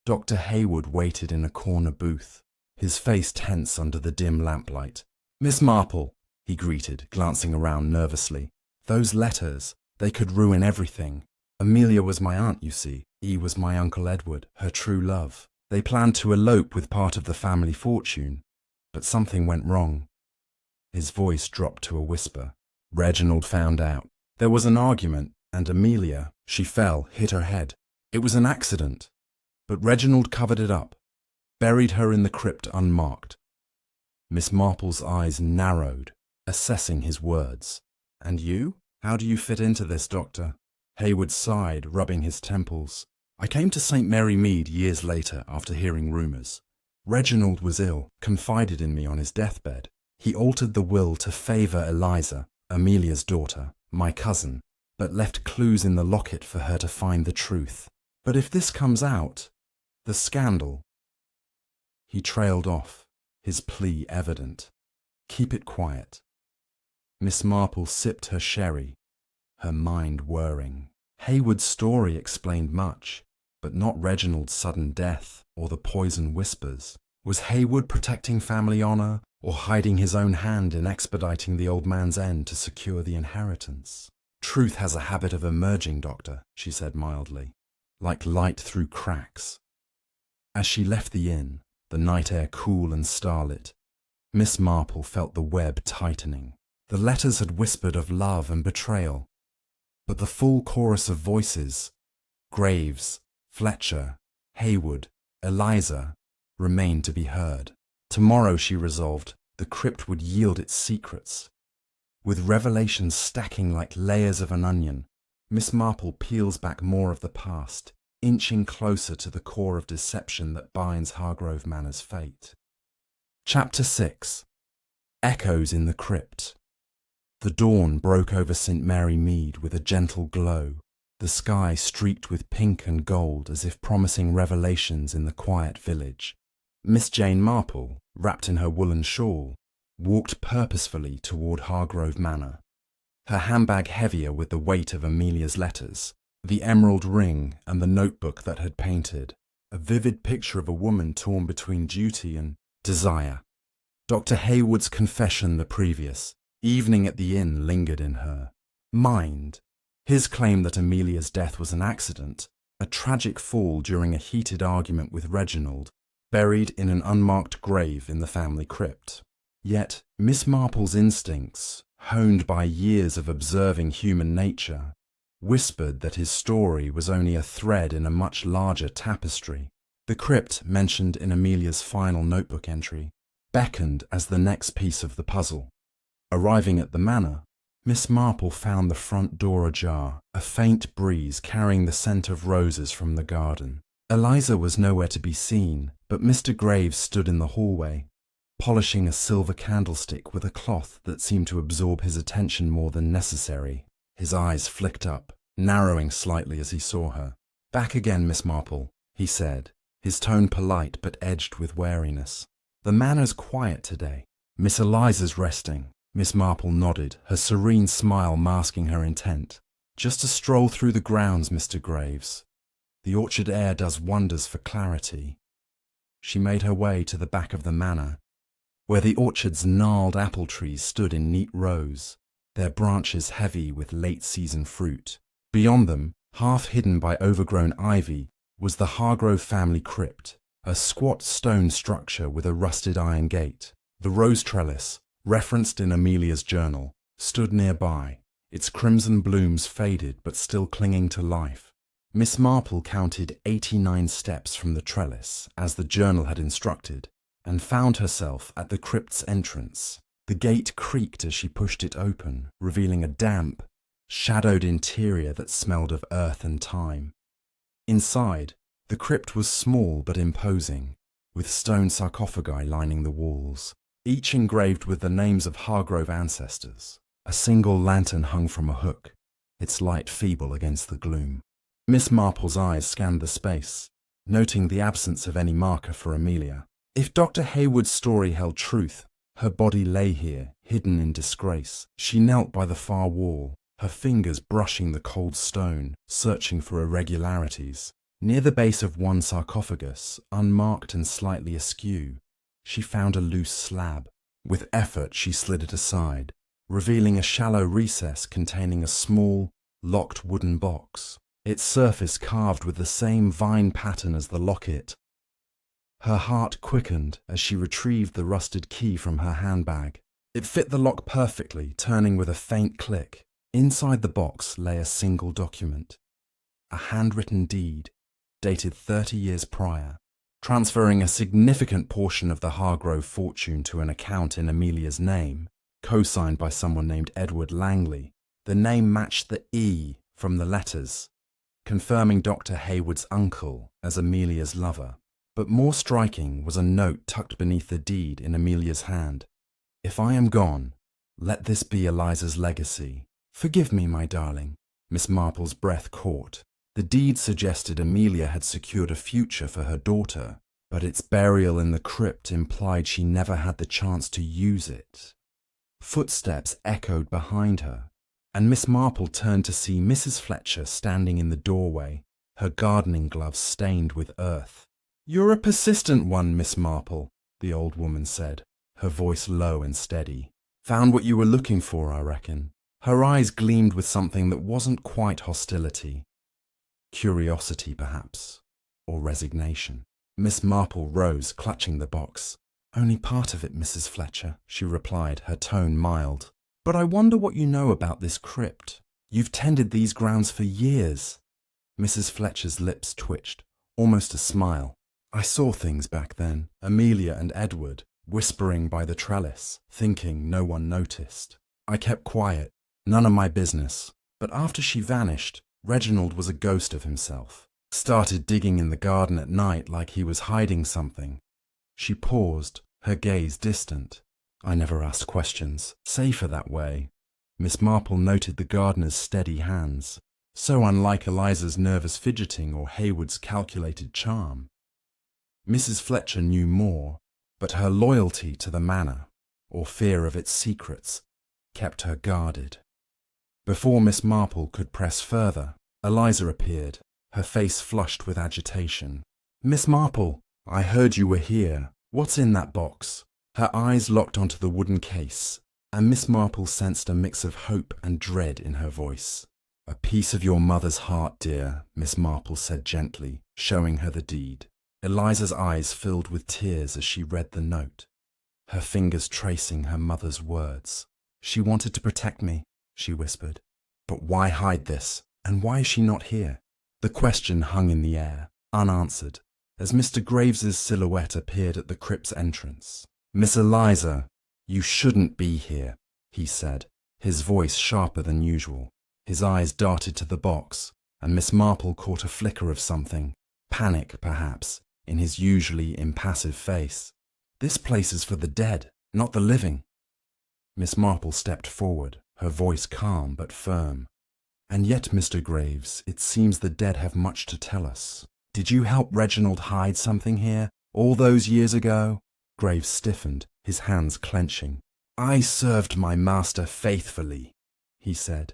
Dr. Hayward waited in a corner booth, his face tense under the dim lamplight. "Miss Marple," he greeted, glancing around nervously. "Those letters, they could ruin everything. Amelia was my aunt, you see. E was my Uncle Edward, her true love. They planned to elope with part of the family fortune, but something went wrong." His voice dropped to a whisper. "Reginald found out. There was an argument, and Amelia, she fell, hit her head. It was an accident, but Reginald covered it up, buried her in the crypt unmarked." Miss Marple's eyes narrowed, assessing his words. "And you? How do you fit into this, Doctor?" Hayward sighed, rubbing his temples. "I came to St. Mary Mead years later after hearing rumours. Reginald was ill, confided in me on his deathbed. He altered the will to favour Eliza, Amelia's daughter, my cousin, but left clues in the locket for her to find the truth. But if this comes out, the scandal—" He trailed off, his plea evident. "Keep it quiet." Miss Marple sipped her sherry, her mind whirring. Hayward's story explained much, but not Reginald's sudden death or the poison whispers. Was Hayward protecting family honour, or hiding his own hand in expediting the old man's end to secure the inheritance? "Truth has a habit of emerging, Doctor," she said mildly, "like light through cracks." As she left the inn, the night air cool and starlit, Miss Marple felt the web tightening. The letters had whispered of love and betrayal, but the full chorus of voices, Graves, Fletcher, Hayward, Eliza, remained to be heard. Tomorrow, she resolved, the crypt would yield its secrets. With revelations stacking like layers of an onion, Miss Marple peels back more of the past, inching closer to the core of deception that binds Hargrove Manor's fate. Chapter 6. Echoes in the Crypt. The dawn broke over St. Mary Mead with a gentle glow, the sky streaked with pink and gold as if promising revelations in the quiet village. Miss Jane Marple, wrapped in her woolen shawl, walked purposefully toward Hargrove Manor, her handbag heavier with the weight of Amelia's letters, the emerald ring and the notebook that had painted a vivid picture of a woman torn between duty and desire. Dr. Hayward's confession the previous evening at the inn lingered in her mind. His claim that Amelia's death was an accident, a tragic fall during a heated argument with Reginald, buried in an unmarked grave in the family crypt. Yet Miss Marple's instincts, honed by years of observing human nature, whispered that his story was only a thread in a much larger tapestry. The crypt, mentioned in Amelia's final notebook entry, beckoned as the next piece of the puzzle. Arriving at the manor, Miss Marple found the front door ajar, a faint breeze carrying the scent of roses from the garden. Eliza was nowhere to be seen, but Mr. Graves stood in the hallway, polishing a silver candlestick with a cloth that seemed to absorb his attention more than necessary. His eyes flicked up, narrowing slightly as he saw her. "Back again, Miss Marple," he said, his tone polite but edged with wariness. "The manor's quiet today. Miss Eliza's resting." Miss Marple nodded, her serene smile masking her intent. "Just a stroll through the grounds, Mr. Graves. The orchard air does wonders for clarity." She made her way to the back of the manor, where the orchard's gnarled apple trees stood in neat rows, their branches heavy with late-season fruit. Beyond them, half hidden by overgrown ivy, was the Hargrove family crypt, a squat stone structure with a rusted iron gate. The rose trellis, referenced in Amelia's journal, stood nearby, its crimson blooms faded but still clinging to life. Miss Marple counted 89 steps from the trellis, as the journal had instructed, and found herself at the crypt's entrance. The gate creaked as she pushed it open, revealing a damp, shadowed interior that smelled of earth and time. Inside, the crypt was small but imposing, with stone sarcophagi lining the walls, each engraved with the names of Hargrove ancestors. A single lantern hung from a hook, its light feeble against the gloom. Miss Marple's eyes scanned the space, noting the absence of any marker for Amelia. If Dr. Hayward's story held truth, her body lay here, hidden in disgrace. She knelt by the far wall, her fingers brushing the cold stone, searching for irregularities. Near the base of one sarcophagus, unmarked and slightly askew, she found a loose slab. With effort, she slid it aside, revealing a shallow recess containing a small, locked wooden box, its surface carved with the same vine pattern as the locket. Her heart quickened as she retrieved the rusted key from her handbag. It fit the lock perfectly, turning with a faint click. Inside the box lay a single document, a handwritten deed, dated 30 years prior, transferring a significant portion of the Hargrove fortune to an account in Amelia's name, co-signed by someone named Edward Langley. The name matched the E from the letters, confirming Dr. Hayward's uncle as Amelia's lover. But more striking was a note tucked beneath the deed in Amelia's hand. "If I am gone, let this be Eliza's legacy. Forgive me, my darling." Miss Marple's breath caught. The deed suggested Amelia had secured a future for her daughter, but its burial in the crypt implied she never had the chance to use it. Footsteps echoed behind her, and Miss Marple turned to see Mrs. Fletcher standing in the doorway, her gardening gloves stained with earth. "You're a persistent one, Miss Marple," the old woman said, her voice low and steady. "Found what you were looking for, I reckon." Her eyes gleamed with something that wasn't quite hostility. Curiosity, perhaps, or resignation. Miss Marple rose, clutching the box. "Only part of it, Mrs. Fletcher," she replied, her tone mild. "But I wonder what you know about this crypt. You've tended these grounds for years." Mrs. Fletcher's lips twitched, almost a smile. "I saw things back then. Amelia and Edward. whispering by the trellis, thinking no one noticed. I kept quiet, none of my business. But after she vanished, Reginald was a ghost of himself. Started digging in the garden at night like he was hiding something. She paused, her gaze distant. I never asked questions, safer that way. Miss Marple noted the gardener's steady hands, so unlike Eliza's nervous fidgeting or Hayward's calculated charm. Mrs. Fletcher knew more, but her loyalty to the manor, or fear of its secrets, kept her guarded. Before Miss Marple could press further, Eliza appeared, her face flushed with agitation. "Miss Marple, I heard you were here. What's in that box?" Her eyes locked onto the wooden case, and Miss Marple sensed a mix of hope and dread in her voice. "A piece of your mother's heart, dear," Miss Marple said gently, showing her the deed. Eliza's eyes filled with tears as she read the note, her fingers tracing her mother's words. "She wanted to protect me," she whispered. "But why hide this? And why is she not here?" The question hung in the air, unanswered, as Mr. Graves's silhouette appeared at the crypt's entrance. "Miss Eliza, you shouldn't be here," he said, his voice sharper than usual. His eyes darted to the box, and Miss Marple caught a flicker of something, panic perhaps, in his usually impassive face. "This place is for the dead, not the living." Miss Marple stepped forward, her voice calm but firm. "And yet, Mr. Graves, it seems the dead have much to tell us. Did you help Reginald hide something here, all those years ago?" Graves stiffened, his hands clenching. "I served my master faithfully," he said,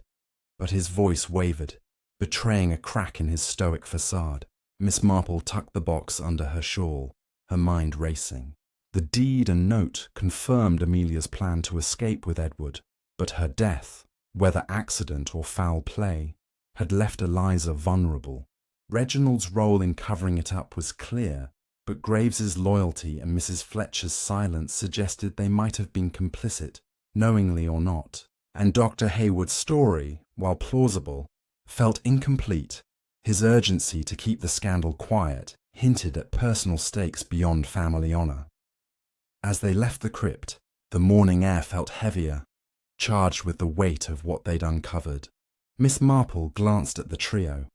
but his voice wavered, betraying a crack in his stoic facade. Miss Marple tucked the box under her shawl, her mind racing. The deed and note confirmed Amelia's plan to escape with Edward, but her death, whether accident or foul play, had left Eliza vulnerable. Reginald's role in covering it up was clear, but Graves's loyalty and Mrs. Fletcher's silence suggested they might have been complicit, knowingly or not. And Dr. Hayward's story, while plausible, felt incomplete. His urgency to keep the scandal quiet hinted at personal stakes beyond family honour. As they left the crypt, the morning air felt heavier, charged with the weight of what they'd uncovered. Miss Marple glanced at the trio,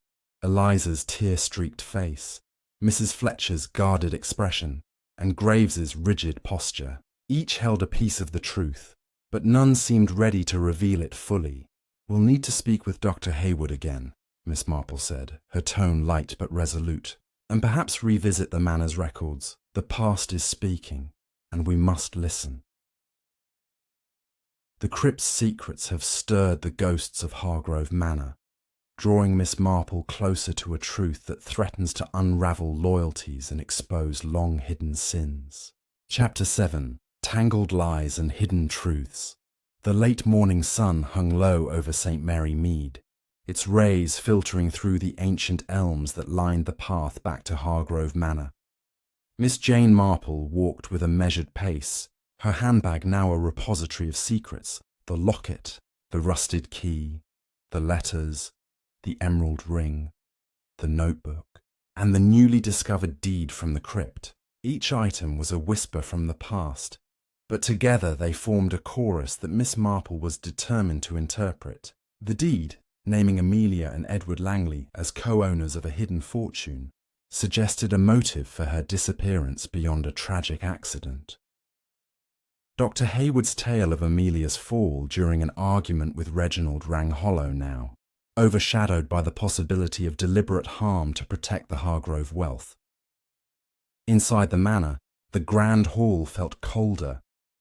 Eliza's tear-streaked face, Mrs. Fletcher's guarded expression, and Graves's rigid posture. Each held a piece of the truth, but none seemed ready to reveal it fully. "We'll need to speak with Dr. Hayward again," Miss Marple said, her tone light but resolute, "and perhaps revisit the manor's records. The past is speaking, and we must listen." The crypt's secrets have stirred the ghosts of Hargrove Manor, drawing Miss Marple closer to a truth that threatens to unravel loyalties and expose long-hidden sins. Chapter 7. Tangled Lies and Hidden Truths. The late morning sun hung low over St. Mary Mead, its rays filtering through the ancient elms that lined the path back to Hargrove Manor. Miss Jane Marple walked with a measured pace, her handbag now a repository of secrets, the locket, the rusted key, the letters, the emerald ring, the notebook, and the newly discovered deed from the crypt. Each item was a whisper from the past, but together they formed a chorus that Miss Marple was determined to interpret. The deed, naming Amelia and Edward Langley as co-owners of a hidden fortune, suggested a motive for her disappearance beyond a tragic accident. Dr. Hayward's tale of Amelia's fall during an argument with Reginald rang hollow now, overshadowed by the possibility of deliberate harm to protect the Hargrove wealth. Inside the manor, the grand hall felt colder,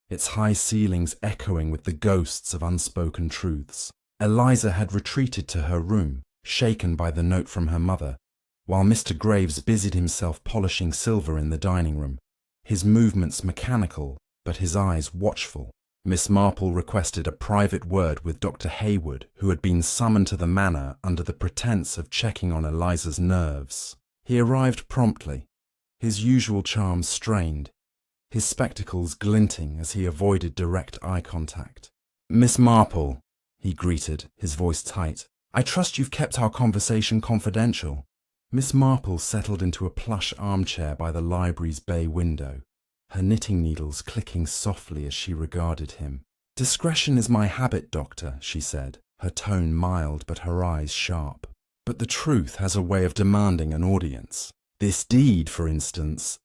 its high ceilings echoing with the ghosts of unspoken truths. Eliza had retreated to her room, shaken by the note from her mother, while Mr. Graves busied himself polishing silver in the dining room, his movements mechanical, but his eyes watchful. Miss Marple requested a private word with Dr. Hayward, who had been summoned to the manor under the pretence of checking on Eliza's nerves. He arrived promptly, his usual charm strained, his spectacles glinting as he avoided direct eye contact. "Miss Marple," he greeted, his voice tight, "I trust you've kept our conversation confidential." Miss Marple settled into a plush armchair by the library's bay window, her knitting needles clicking softly as she regarded him. "Discretion is my habit, Doctor," she said, her tone mild but her eyes sharp. "But the truth has a way of demanding an audience. This deed, for instance."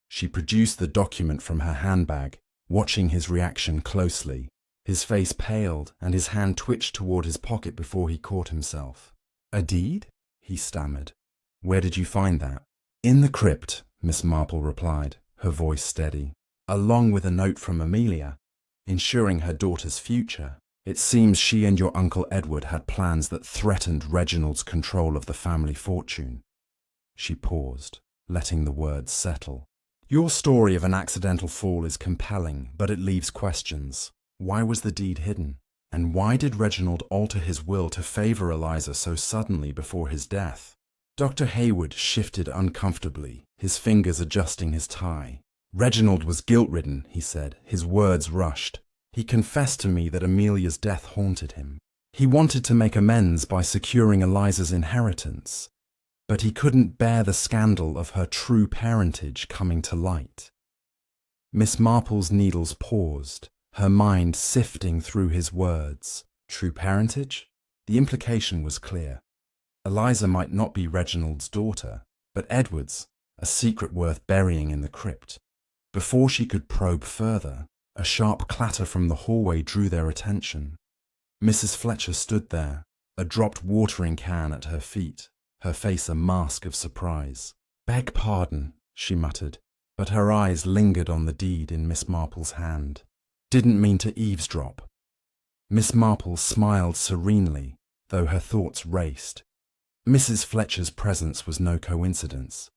She produced the document from her handbag, watching his reaction closely. His face paled and his hand twitched toward his pocket before he caught himself. "A deed?" he stammered. "Where did you find that?" "In the crypt," Miss Marple replied, her voice steady, "along with a note from Amelia, ensuring her daughter's future. It seems she and your Uncle Edward had plans that threatened Reginald's control of the family fortune." She paused, letting the words settle. "Your story of an accidental fall is compelling, but it leaves questions. Why was the deed hidden? And why did Reginald alter his will to favour Eliza so suddenly before his death?" Dr. Hayward shifted uncomfortably, his fingers adjusting his tie. "Reginald was guilt-ridden," he said, his words rushed. "He confessed to me that Amelia's death haunted him. He wanted to make amends by securing Eliza's inheritance, but he couldn't bear the scandal of her true parentage coming to light." Miss Marple's needles paused, her mind sifting through his words. True parentage? The implication was clear. Eliza might not be Reginald's daughter, but Edward's, a secret worth burying in the crypt. Before she could probe further, a sharp clatter from the hallway drew their attention. Mrs. Fletcher stood there, a dropped watering can at her feet, her face a mask of surprise. "Beg pardon," she muttered, but her eyes lingered on the deed in Miss Marple's hand. "Didn't mean to eavesdrop." Miss Marple smiled serenely, though her thoughts raced. Mrs. Fletcher's presence was no coincidence.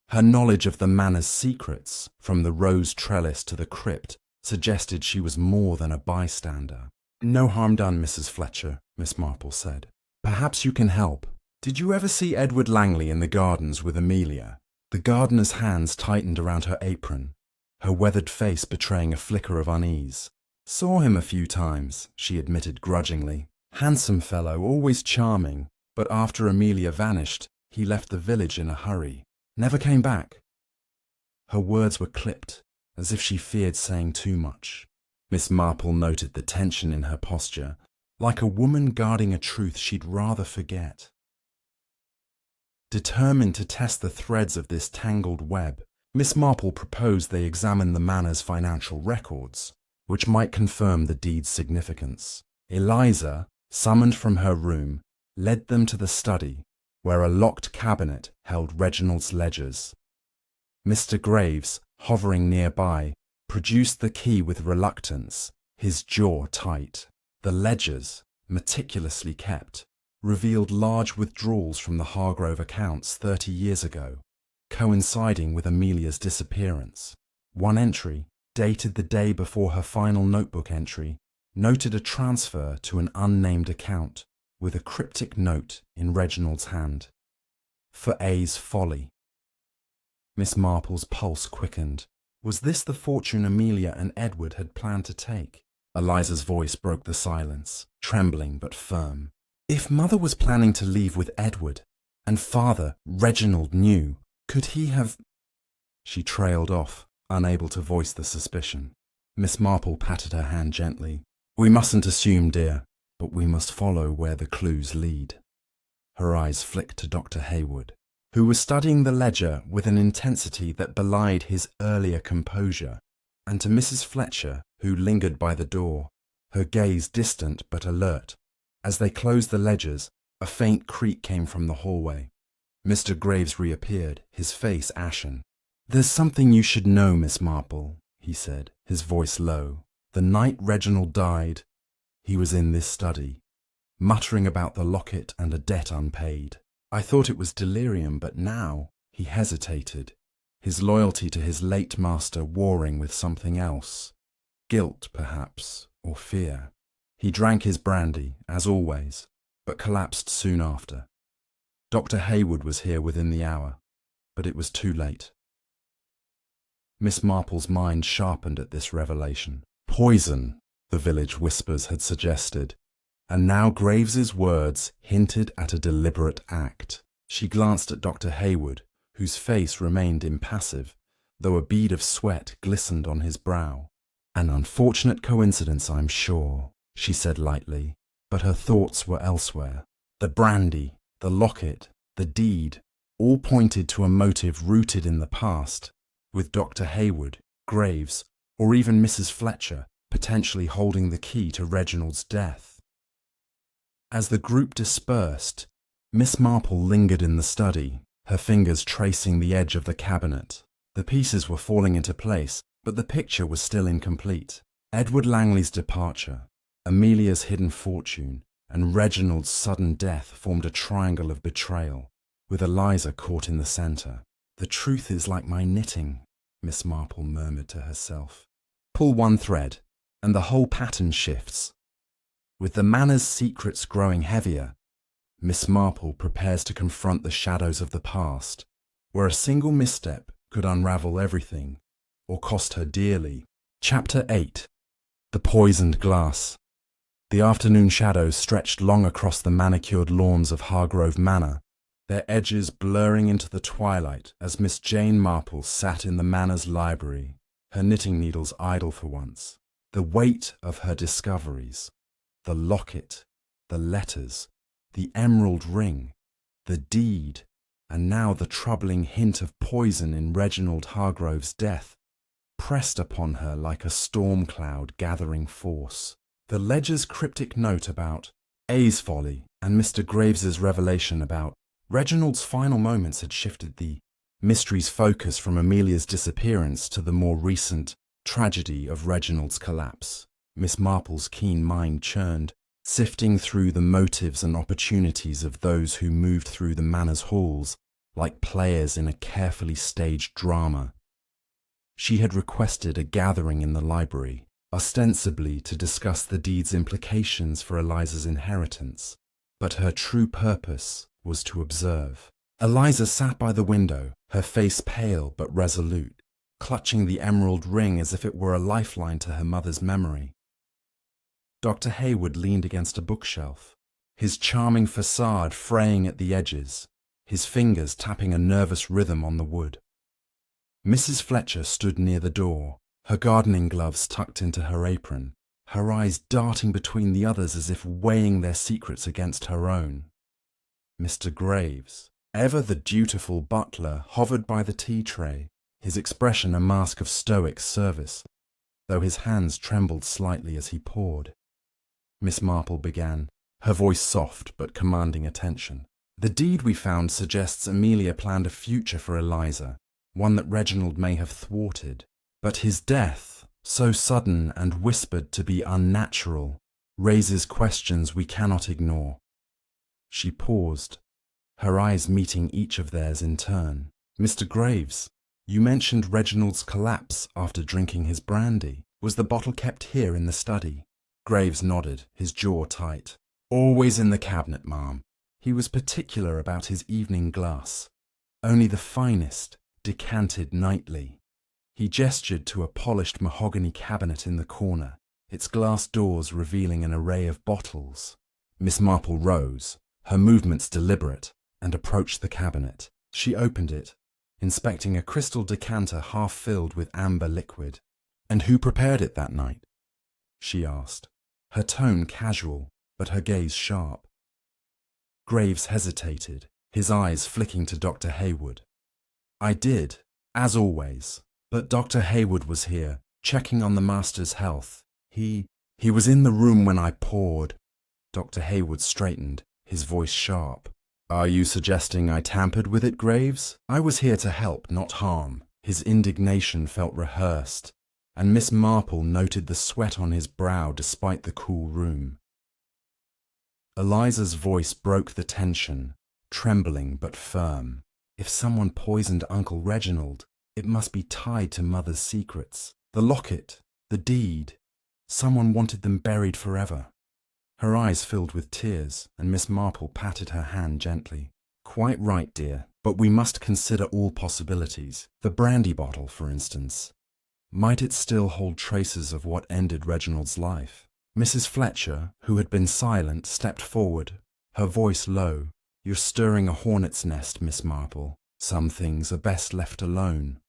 Her knowledge of the manor's secrets, from the rose trellis to the crypt, suggested she was more than a bystander. "No harm done, Mrs. Fletcher," Miss Marple said. "Perhaps you can help. Did you ever see Edward Langley in the gardens with Amelia?" The gardener's hands tightened around her apron, her weathered face betraying a flicker of unease. "Saw him a few times," she admitted grudgingly. "Handsome fellow, always charming, but after Amelia vanished, he left the village in a hurry. Never came back." Her words were clipped, as if she feared saying too much. Miss Marple noted the tension in her posture, like a woman guarding a truth she'd rather forget. Determined to test the threads of this tangled web, Miss Marple proposed they examine the manor's financial records, which might confirm the deed's significance. Eliza, summoned from her room, led them to the study, where a locked cabinet held Reginald's ledgers. Mr. Graves, hovering nearby, produced the key with reluctance, his jaw tight. The ledgers, meticulously kept, revealed large withdrawals from the Hargrove accounts 30 years ago, coinciding with Amelia's disappearance. One entry, dated the day before her final notebook entry, noted a transfer to an unnamed account, with a cryptic note in Reginald's hand. "For A's folly." Miss Marple's pulse quickened. Was this the fortune Amelia and Edward had planned to take? Eliza's voice broke the silence, trembling but firm. "If Mother was planning to leave with Edward, and Father, Reginald, knew, could he have—" She trailed off, unable to voice the suspicion. Miss Marple patted her hand gently. "We mustn't assume, dear, but we must follow where the clues lead." Her eyes flicked to Dr. Hayward, who was studying the ledger with an intensity that belied his earlier composure, and to Mrs. Fletcher, who lingered by the door, her gaze distant but alert. As they closed the ledgers, a faint creak came from the hallway. Mr. Graves reappeared, his face ashen. "There's something you should know, Miss Marple," he said, his voice low. "The night Reginald died, he was in this study, muttering about the locket and a debt unpaid. I thought it was delirium, but now—" He hesitated, his loyalty to his late master warring with something else. Guilt, perhaps, or fear. He drank his brandy, as always, but collapsed soon after. Dr. Hayward was here within the hour, but it was too late. Miss Marple's mind sharpened at this revelation. Poison, the village whispers had suggested, and now Graves's words hinted at a deliberate act. She glanced at Dr. Hayward, whose face remained impassive, though a bead of sweat glistened on his brow. "An unfortunate coincidence, I'm sure," she said lightly, but her thoughts were elsewhere. The brandy, the locket, the deed, all pointed to a motive rooted in the past, with Dr. Hayward, Graves, or even Mrs. Fletcher potentially holding the key to Reginald's death. As the group dispersed, Miss Marple lingered in the study, her fingers tracing the edge of the cabinet. The pieces were falling into place, but the picture was still incomplete. Edward Langley's departure, Amelia's hidden fortune, and Reginald's sudden death formed a triangle of betrayal, with Eliza caught in the centre. "The truth is like my knitting," Miss Marple murmured to herself. "Pull one thread, and the whole pattern shifts." With the Manor's secrets growing heavier, Miss Marple prepares to confront the shadows of the past, where a single misstep could unravel everything, or cost her dearly. Chapter 8. The Poisoned Glass. The afternoon shadows stretched long across the manicured lawns of Hargrove Manor, their edges blurring into the twilight as Miss Jane Marple sat in the Manor's library, her knitting needles idle for once. The weight of her discoveries, the locket, the letters, the emerald ring, the deed, and now the troubling hint of poison in Reginald Hargrove's death, pressed upon her like a storm cloud gathering force. The ledger's cryptic note about A's folly and Mr. Graves's revelation about Reginald's final moments had shifted the mystery's focus from Amelia's disappearance to the more recent tragedy of Reginald's collapse. Miss Marple's keen mind churned, sifting through the motives and opportunities of those who moved through the Manor's halls like players in a carefully staged drama. She had requested a gathering in the library, ostensibly to discuss the deed's implications for Eliza's inheritance, but her true purpose was to observe. Eliza sat by the window, her face pale but resolute, clutching the emerald ring as if it were a lifeline to her mother's memory. Dr. Hayward leaned against a bookshelf, his charming facade fraying at the edges, his fingers tapping a nervous rhythm on the wood. Mrs. Fletcher stood near the door, her gardening gloves tucked into her apron, her eyes darting between the others as if weighing their secrets against her own. Mr. Graves, ever the dutiful butler, hovered by the tea tray, his expression a mask of stoic service, though his hands trembled slightly as he poured. Miss Marple began, her voice soft but commanding attention. "The deed we found suggests Amelia planned a future for Eliza, one that Reginald may have thwarted. But his death, so sudden and whispered to be unnatural, raises questions we cannot ignore." She paused, her eyes meeting each of theirs in turn. "Mr. Graves, you mentioned Reginald's collapse after drinking his brandy. Was the bottle kept here in the study?" Graves nodded, his jaw tight. "Always in the cabinet, ma'am. He was particular about his evening glass. Only the finest, decanted nightly." He gestured to a polished mahogany cabinet in the corner, its glass doors revealing an array of bottles. Miss Marple rose, her movements deliberate, and approached the cabinet. She opened it, inspecting a crystal decanter half filled with amber liquid. "And who prepared it that night?" she asked, her tone casual, but her gaze sharp. Graves hesitated, his eyes flicking to Dr. Hayward. "I did, as always, but Dr. Hayward was here, checking on the master's health. He was in the room when I poured." Dr. Hayward straightened, his voice sharp. "Are you suggesting I tampered with it, Graves? I was here to help, not harm." His indignation felt rehearsed, and Miss Marple noted the sweat on his brow despite the cool room. Eliza's voice broke the tension, trembling but firm. "If someone poisoned Uncle Reginald, it must be tied to Mother's secrets. The locket, the deed. Someone wanted them buried forever." Her eyes filled with tears, and Miss Marple patted her hand gently. "Quite right, dear, but we must consider all possibilities. The brandy bottle, for instance. Might it still hold traces of what ended Reginald's life?" Mrs. Fletcher, who had been silent, stepped forward, her voice low. "You're stirring a hornet's nest, Miss Marple. Some things are best left alone."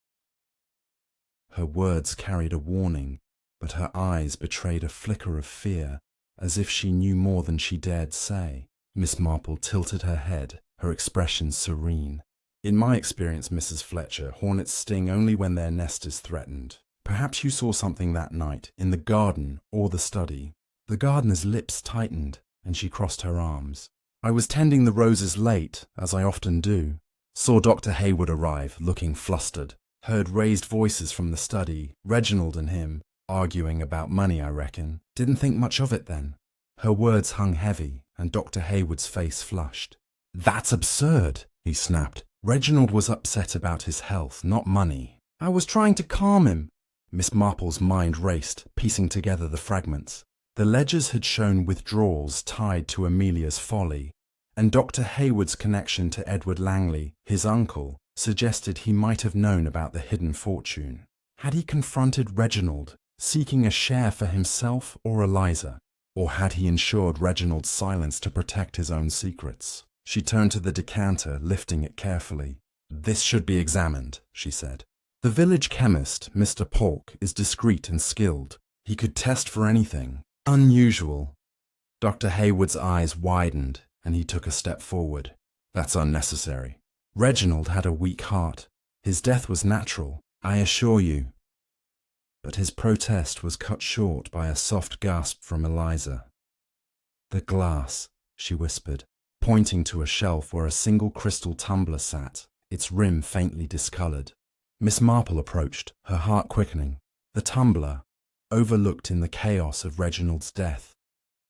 Her words carried a warning, but her eyes betrayed a flicker of fear, as if she knew more than she dared say. Miss Marple tilted her head, her expression serene. In my experience, Mrs. Fletcher, hornets sting only when their nest is threatened. Perhaps you saw something that night, in the garden or the study. The gardener's lips tightened, and she crossed her arms. I was tending the roses late, as I often do. Saw Dr. Hayward arrive, looking flustered. Heard raised voices from the study, Reginald and him, arguing about money, I reckon. Didn't think much of it then. Her words hung heavy, and Dr. Hayward's face flushed. That's absurd, he snapped. Reginald was upset about his health, not money. I was trying to calm him. Miss Marple's mind raced, piecing together the fragments. The ledgers had shown withdrawals tied to Amelia's folly, and Dr. Hayward's connection to Edward Langley, his uncle, suggested he might have known about the hidden fortune. Had he confronted Reginald, seeking a share for himself or Eliza? Or had he ensured Reginald's silence to protect his own secrets? She turned to the decanter, lifting it carefully. This should be examined, she said. The village chemist, Mr. Polk, is discreet and skilled. He could test for anything. Unusual. Dr. Hayward's eyes widened, and he took a step forward. That's unnecessary. Reginald had a weak heart. His death was natural, I assure you. But his protest was cut short by a soft gasp from Eliza. The glass, she whispered, pointing to a shelf where a single crystal tumbler sat, its rim faintly discoloured. Miss Marple approached, her heart quickening. The tumbler, overlooked in the chaos of Reginald's death,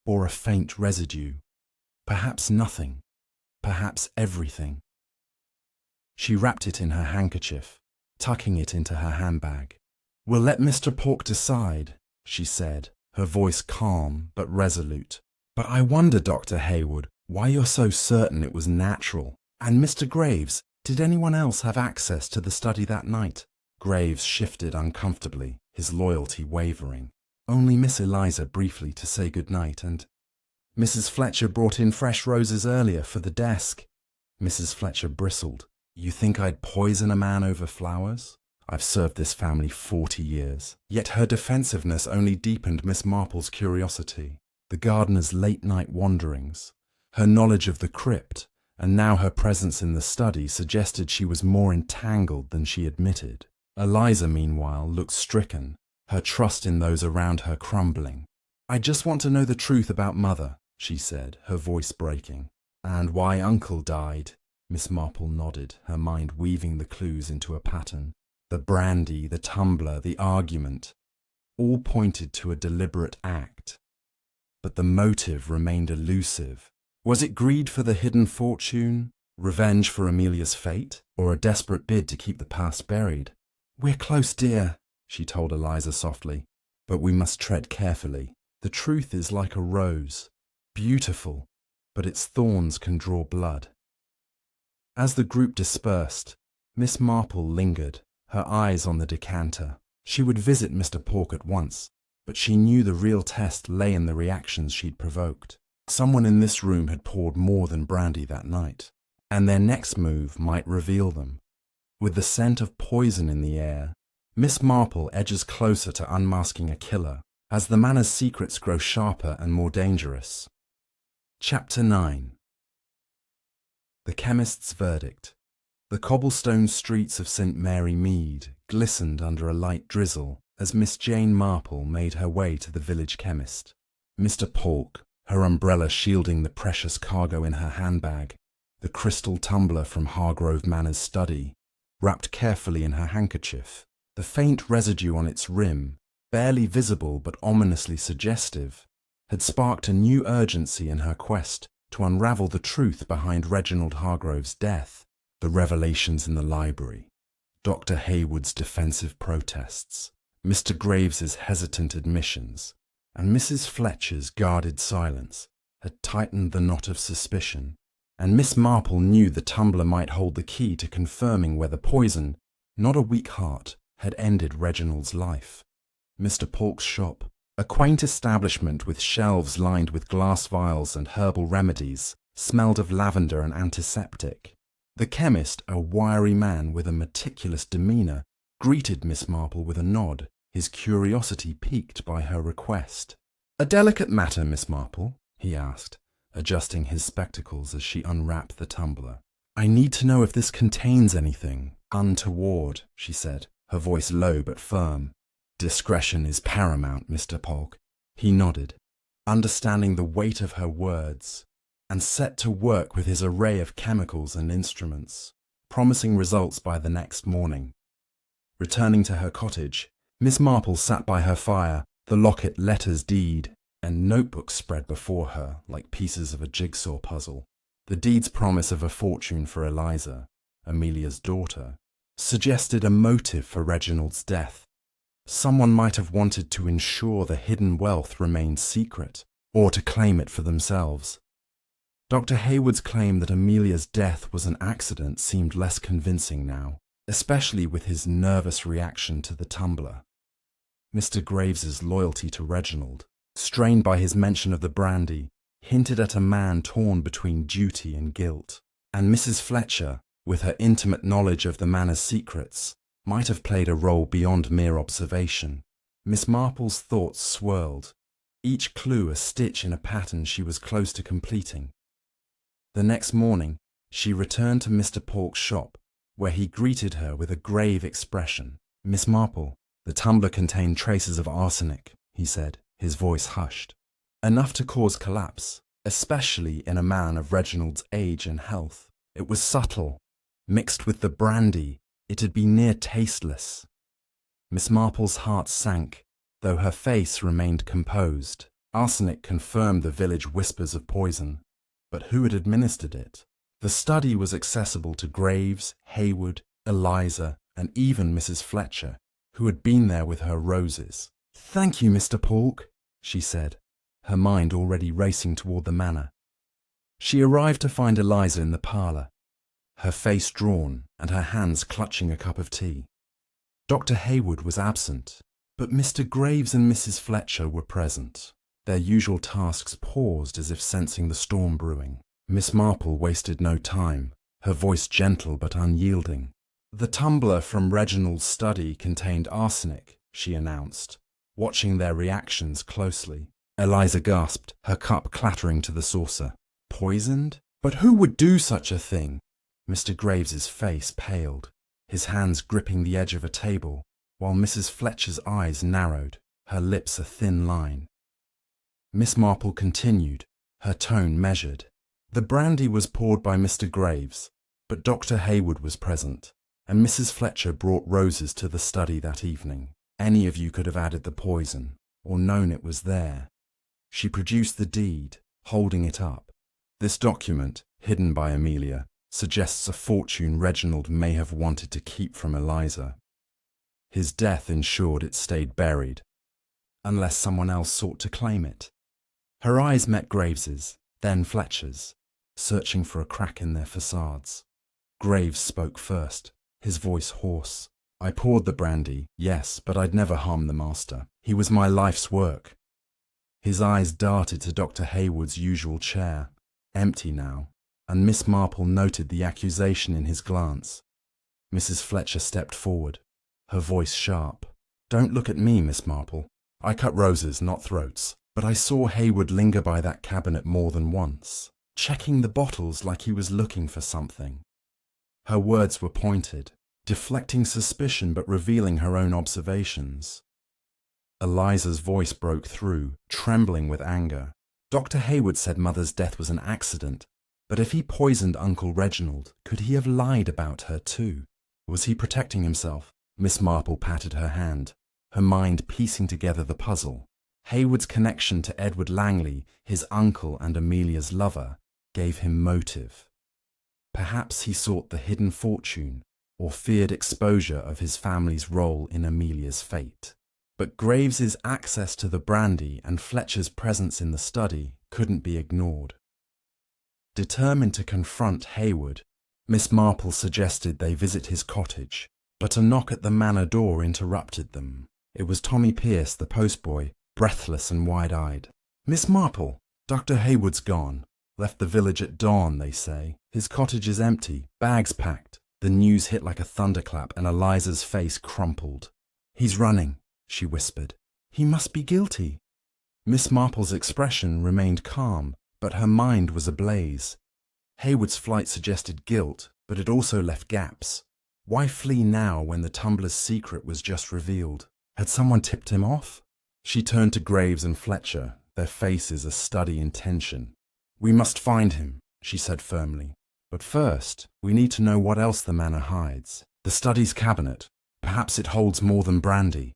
bore a faint residue. Perhaps nothing, perhaps everything. She wrapped it in her handkerchief, tucking it into her handbag. We'll let Mr. Polk decide, she said, her voice calm but resolute. But I wonder, Dr. Hayward, why you're so certain it was natural. And Mr. Graves, did anyone else have access to the study that night? Graves shifted uncomfortably, his loyalty wavering. Only Miss Eliza briefly to say good night, and Mrs. Fletcher brought in fresh roses earlier for the desk. Mrs. Fletcher bristled. You think I'd poison a man over flowers? I've served this family 40 years. Yet her defensiveness only deepened Miss Marple's curiosity. The gardener's late-night wanderings, her knowledge of the crypt, and now her presence in the study suggested she was more entangled than she admitted. Eliza, meanwhile, looked stricken, her trust in those around her crumbling. I just want to know the truth about Mother, she said, her voice breaking. And why Uncle died. Miss Marple nodded, her mind weaving the clues into a pattern. The brandy, the tumbler, the argument, all pointed to a deliberate act. But the motive remained elusive. Was it greed for the hidden fortune, revenge for Amelia's fate, or a desperate bid to keep the past buried? We're close, dear, she told Eliza softly, but we must tread carefully. The truth is like a rose, beautiful, but its thorns can draw blood. As the group dispersed, Miss Marple lingered, her eyes on the decanter. She would visit Mr. Polk at once, but she knew the real test lay in the reactions she'd provoked. Someone in this room had poured more than brandy that night, and their next move might reveal them. With the scent of poison in the air, Miss Marple edges closer to unmasking a killer, as the manor's secrets grow sharper and more dangerous. Chapter 9. The chemist's verdict. The cobblestone streets of St. Mary Mead glistened under a light drizzle as Miss Jane Marple made her way to the village chemist. Mr. Polk, her umbrella shielding the precious cargo in her handbag, the crystal tumbler from Hargrove Manor's study, wrapped carefully in her handkerchief, the faint residue on its rim, barely visible but ominously suggestive, had sparked a new urgency in her quest to unravel the truth behind Reginald Hargrove's death, the revelations in the library, Dr. Hayward's defensive protests, Mr. Graves's hesitant admissions, and Mrs. Fletcher's guarded silence had tightened the knot of suspicion, and Miss Marple knew the tumbler might hold the key to confirming whether poison, not a weak heart, had ended Reginald's life. Mr. Polk's shop, a quaint establishment with shelves lined with glass vials and herbal remedies, smelled of lavender and antiseptic. The chemist, a wiry man with a meticulous demeanour, greeted Miss Marple with a nod, his curiosity piqued by her request. "A delicate matter, Miss Marple?" he asked, adjusting his spectacles as she unwrapped the tumbler. "I need to know if this contains anything untoward," she said, her voice low but firm. "Discretion is paramount, Mr. Polk." He nodded, understanding the weight of her words, and set to work with his array of chemicals and instruments, promising results by the next morning. Returning to her cottage, Miss Marple sat by her fire, the Locket letters deed and notebook spread before her like pieces of a jigsaw puzzle. The deed's promise of a fortune for Eliza, Amelia's daughter, suggested a motive for Reginald's death. Someone might have wanted to ensure the hidden wealth remained secret, or to claim it for themselves. Dr. Hayward's claim that Amelia's death was an accident seemed less convincing now, especially with his nervous reaction to the tumbler. Mr. Graves's loyalty to Reginald, strained by his mention of the brandy, hinted at a man torn between duty and guilt, and Mrs. Fletcher, with her intimate knowledge of the manor's secrets, might have played a role beyond mere observation. Miss Marple's thoughts swirled, each clue a stitch in a pattern she was close to completing. The next morning, she returned to Mr. Polk's shop, where he greeted her with a grave expression. "Miss Marple, the tumbler contained traces of arsenic," he said, his voice hushed. "Enough to cause collapse, especially in a man of Reginald's age and health. It was subtle. Mixed with the brandy, it'd be near tasteless." Miss Marple's heart sank, though her face remained composed. Arsenic confirmed the village whispers of poison, but who had administered it? The study was accessible to Graves, Hayward, Eliza, and even Mrs. Fletcher, who had been there with her roses. "Thank you, Mr. Polk," she said, her mind already racing toward the manor. She arrived to find Eliza in the parlour, her face drawn and her hands clutching a cup of tea. Dr. Hayward was absent, but Mr. Graves and Mrs. Fletcher were present. Their usual tasks paused as if sensing the storm brewing. Miss Marple wasted no time, her voice gentle but unyielding. "The tumbler from Reginald's study contained arsenic," she announced, watching their reactions closely. Eliza gasped, her cup clattering to the saucer. "Poisoned? But who would do such a thing?" Mr. Graves's face paled, his hands gripping the edge of a table, while Mrs. Fletcher's eyes narrowed, her lips a thin line. Miss Marple continued, her tone measured. "The brandy was poured by Mr. Graves, but Dr. Hayward was present, and Mrs. Fletcher brought roses to the study that evening. Any of you could have added the poison, or known it was there." She produced the deed, holding it up. "This document, hidden by Amelia, suggests a fortune Reginald may have wanted to keep from Eliza. His death ensured it stayed buried, unless someone else sought to claim it." Her eyes met Graves's, then Fletcher's, searching for a crack in their facades. Graves spoke first, his voice hoarse. "I poured the brandy, yes, but I'd never harm the master. He was my life's work." His eyes darted to Dr. Hayward's usual chair, empty now, and Miss Marple noted the accusation in his glance. Mrs. Fletcher stepped forward, her voice sharp. "Don't look at me, Miss Marple. I cut roses, not throats, but I saw Hayward linger by that cabinet more than once, checking the bottles like he was looking for something." Her words were pointed, deflecting suspicion but revealing her own observations. Eliza's voice broke through, trembling with anger. "Dr. Hayward said Mother's death was an accident, but if he poisoned Uncle Reginald, could he have lied about her too? Was he protecting himself?" Miss Marple patted her hand, her mind piecing together the puzzle. Hayward's connection to Edward Langley, his uncle and Amelia's lover, gave him motive. Perhaps he sought the hidden fortune, or feared exposure of his family's role in Amelia's fate. But Graves's access to the brandy and Fletcher's presence in the study couldn't be ignored. Determined to confront Hayward, Miss Marple suggested they visit his cottage, but a knock at the manor door interrupted them. It was Tommy Pierce, the postboy, breathless and wide-eyed. "Miss Marple, Dr. Hayward's gone. Left the village at dawn, they say. His cottage is empty, bags packed." The news hit like a thunderclap and Eliza's face crumpled. "He's running," she whispered. "He must be guilty." Miss Marple's expression remained calm, but her mind was ablaze. Hayward's flight suggested guilt, but it also left gaps. Why flee now when the tumbler's secret was just revealed? Had someone tipped him off? She turned to Graves and Fletcher, their faces a study in tension. "We must find him," she said firmly. "But first, we need to know what else the manor hides. The study's cabinet. Perhaps it holds more than brandy."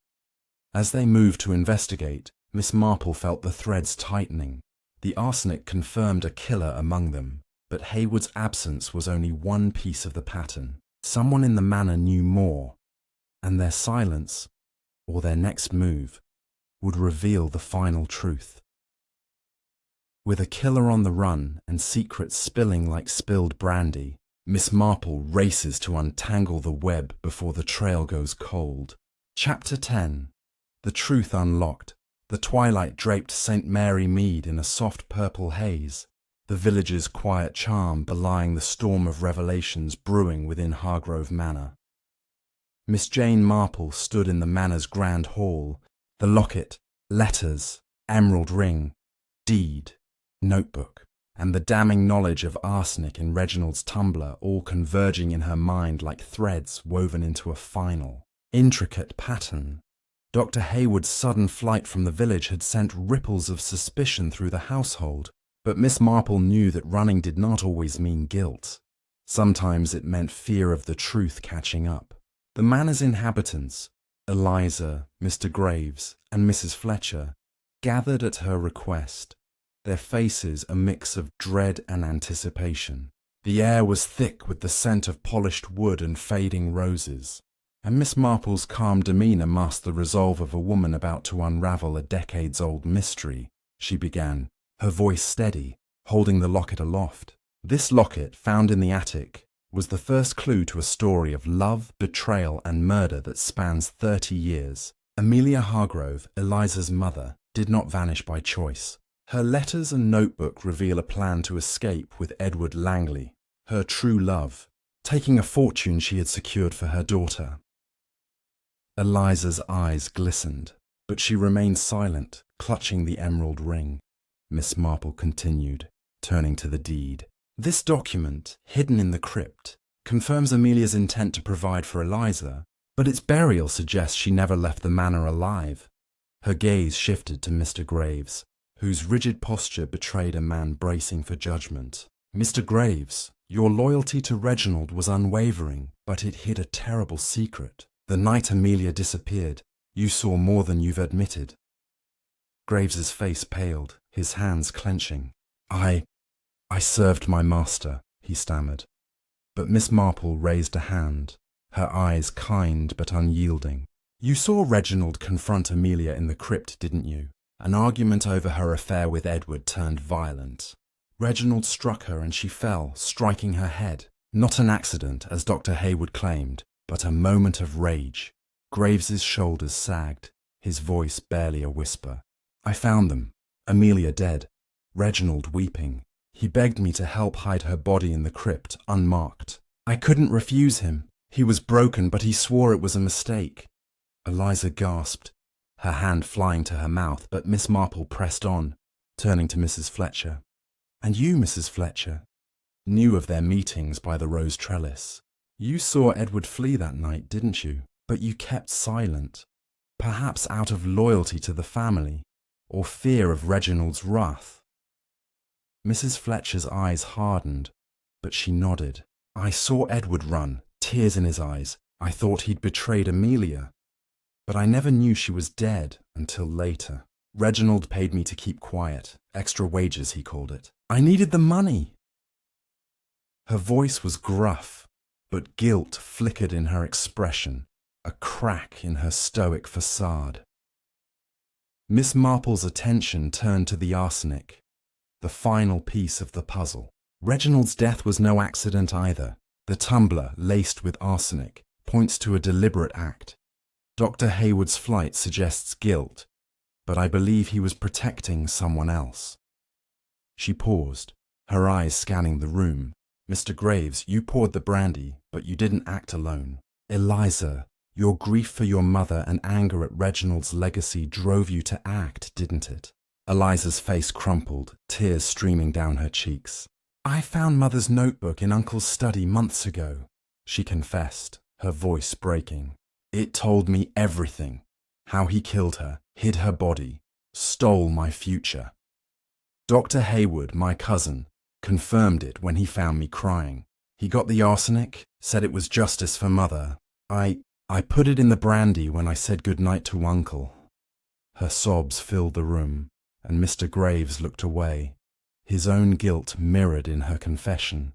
As they moved to investigate, Miss Marple felt the threads tightening. The arsenic confirmed a killer among them, but Hayward's absence was only one piece of the pattern. Someone in the manor knew more, and their silence, or their next move, would reveal the final truth. With a killer on the run and secrets spilling like spilled brandy, Miss Marple races to untangle the web before the trail goes cold. Chapter 10. The Truth Unlocked. The twilight draped St. Mary Mead in a soft purple haze, the village's quiet charm belying the storm of revelations brewing within Hargrove Manor. Miss Jane Marple stood in the manor's grand hall, the locket, letters, emerald ring, deed, notebook, and the damning knowledge of arsenic in Reginald's tumbler all converging in her mind like threads woven into a final, intricate pattern. Dr. Hayward's sudden flight from the village had sent ripples of suspicion through the household, but Miss Marple knew that running did not always mean guilt. Sometimes it meant fear of the truth catching up. The manor's inhabitants, Eliza, Mr. Graves, and Mrs. Fletcher, gathered at her request, their faces a mix of dread and anticipation. The air was thick with the scent of polished wood and fading roses, and Miss Marple's calm demeanour masked the resolve of a woman about to unravel a decades-old mystery. She began, her voice steady, holding the locket aloft. This locket, found in the attic, was the first clue to a story of love, betrayal, and murder that spans 30 years. Amelia Hargrove, Eliza's mother, did not vanish by choice. Her letters and notebook reveal a plan to escape with Edward Langley, her true love, taking a fortune she had secured for her daughter. Eliza's eyes glistened, but she remained silent, clutching the emerald ring. Miss Marple continued, turning to the deed. "This document, hidden in the crypt, confirms Amelia's intent to provide for Eliza, but its burial suggests she never left the manor alive." Her gaze shifted to Mr. Graves, whose rigid posture betrayed a man bracing for judgment. "Mr. Graves, your loyalty to Reginald was unwavering, but it hid a terrible secret. The night Amelia disappeared, you saw more than you've admitted." Graves's face paled, his hands clenching. I served my master," he stammered. But Miss Marple raised a hand, her eyes kind but unyielding. "You saw Reginald confront Amelia in the crypt, didn't you? An argument over her affair with Edward turned violent. Reginald struck her and she fell, striking her head. Not an accident, as Dr. Hayward claimed, but a moment of rage." Graves's shoulders sagged, his voice barely a whisper. "I found them. Amelia dead. Reginald weeping. He begged me to help hide her body in the crypt, unmarked. I couldn't refuse him. He was broken, but he swore it was a mistake." Eliza gasped, her hand flying to her mouth, but Miss Marple pressed on, turning to Mrs. Fletcher. "And you, Mrs. Fletcher, knew of their meetings by the rose trellis. You saw Edward flee that night, didn't you? But you kept silent, perhaps out of loyalty to the family, or fear of Reginald's wrath." Mrs. Fletcher's eyes hardened, but she nodded. "I saw Edward run, tears in his eyes. I thought he'd betrayed Amelia. But I never knew she was dead until later. Reginald paid me to keep quiet. Extra wages, he called it. I needed the money." Her voice was gruff, but guilt flickered in her expression, a crack in her stoic facade. Miss Marple's attention turned to the arsenic, the final piece of the puzzle. Reginald's death was no accident either. The tumbler, laced with arsenic, points to a deliberate act. Dr. Hayward's flight suggests guilt, but I believe he was protecting someone else. She paused, her eyes scanning the room. Mr. Graves, you poured the brandy, but you didn't act alone. Eliza, your grief for your mother and anger at Reginald's legacy drove you to act, didn't it? Eliza's face crumpled, tears streaming down her cheeks. I found Mother's notebook in Uncle's study months ago, she confessed, her voice breaking. It told me everything. How he killed her, hid her body, stole my future. Dr. Hayward, my cousin, confirmed it when he found me crying. He got the arsenic, said it was justice for Mother. I put it in the brandy when I said goodnight to Uncle. Her sobs filled the room, and Mr. Graves looked away, his own guilt mirrored in her confession.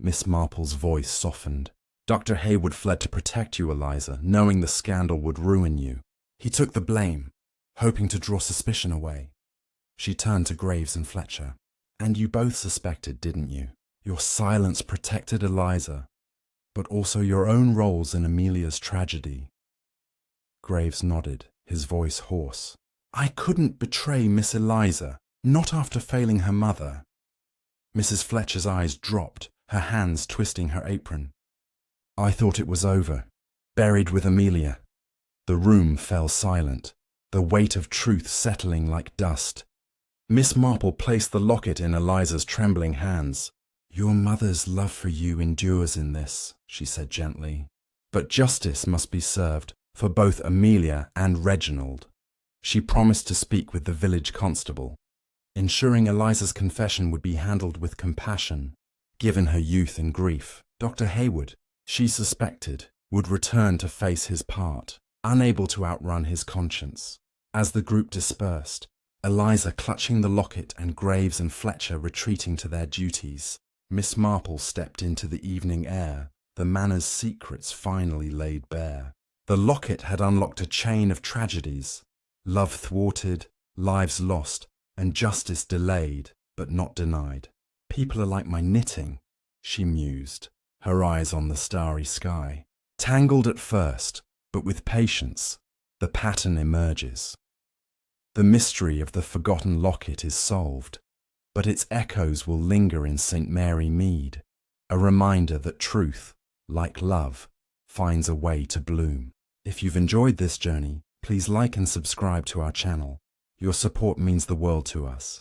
Miss Marple's voice softened. Dr. Hayward fled to protect you, Eliza, knowing the scandal would ruin you. He took the blame, hoping to draw suspicion away. She turned to Graves and Fletcher. And you both suspected, didn't you? Your silence protected Eliza, but also your own roles in Amelia's tragedy. Graves nodded, his voice hoarse. I couldn't betray Miss Eliza, not after failing her mother. Mrs. Fletcher's eyes dropped, her hands twisting her apron. I thought it was over, buried with Amelia. The room fell silent, the weight of truth settling like dust. Miss Marple placed the locket in Eliza's trembling hands. Your mother's love for you endures in this, she said gently. But justice must be served for both Amelia and Reginald. She promised to speak with the village constable, ensuring Eliza's confession would be handled with compassion, given her youth and grief. Dr. Hayward, she suspected, would return to face his part, unable to outrun his conscience. As the group dispersed, Eliza clutching the locket and Graves and Fletcher retreating to their duties, Miss Marple stepped into the evening air, the manor's secrets finally laid bare. The locket had unlocked a chain of tragedies, love thwarted, lives lost, and justice delayed, but not denied. People are like my knitting, she mused, her eyes on the starry sky. Tangled at first, but with patience, the pattern emerges. The mystery of the forgotten locket is solved, but its echoes will linger in St. Mary Mead, a reminder that truth, like love, finds a way to bloom. If you've enjoyed this journey, please like and subscribe to our channel. Your support means the world to us.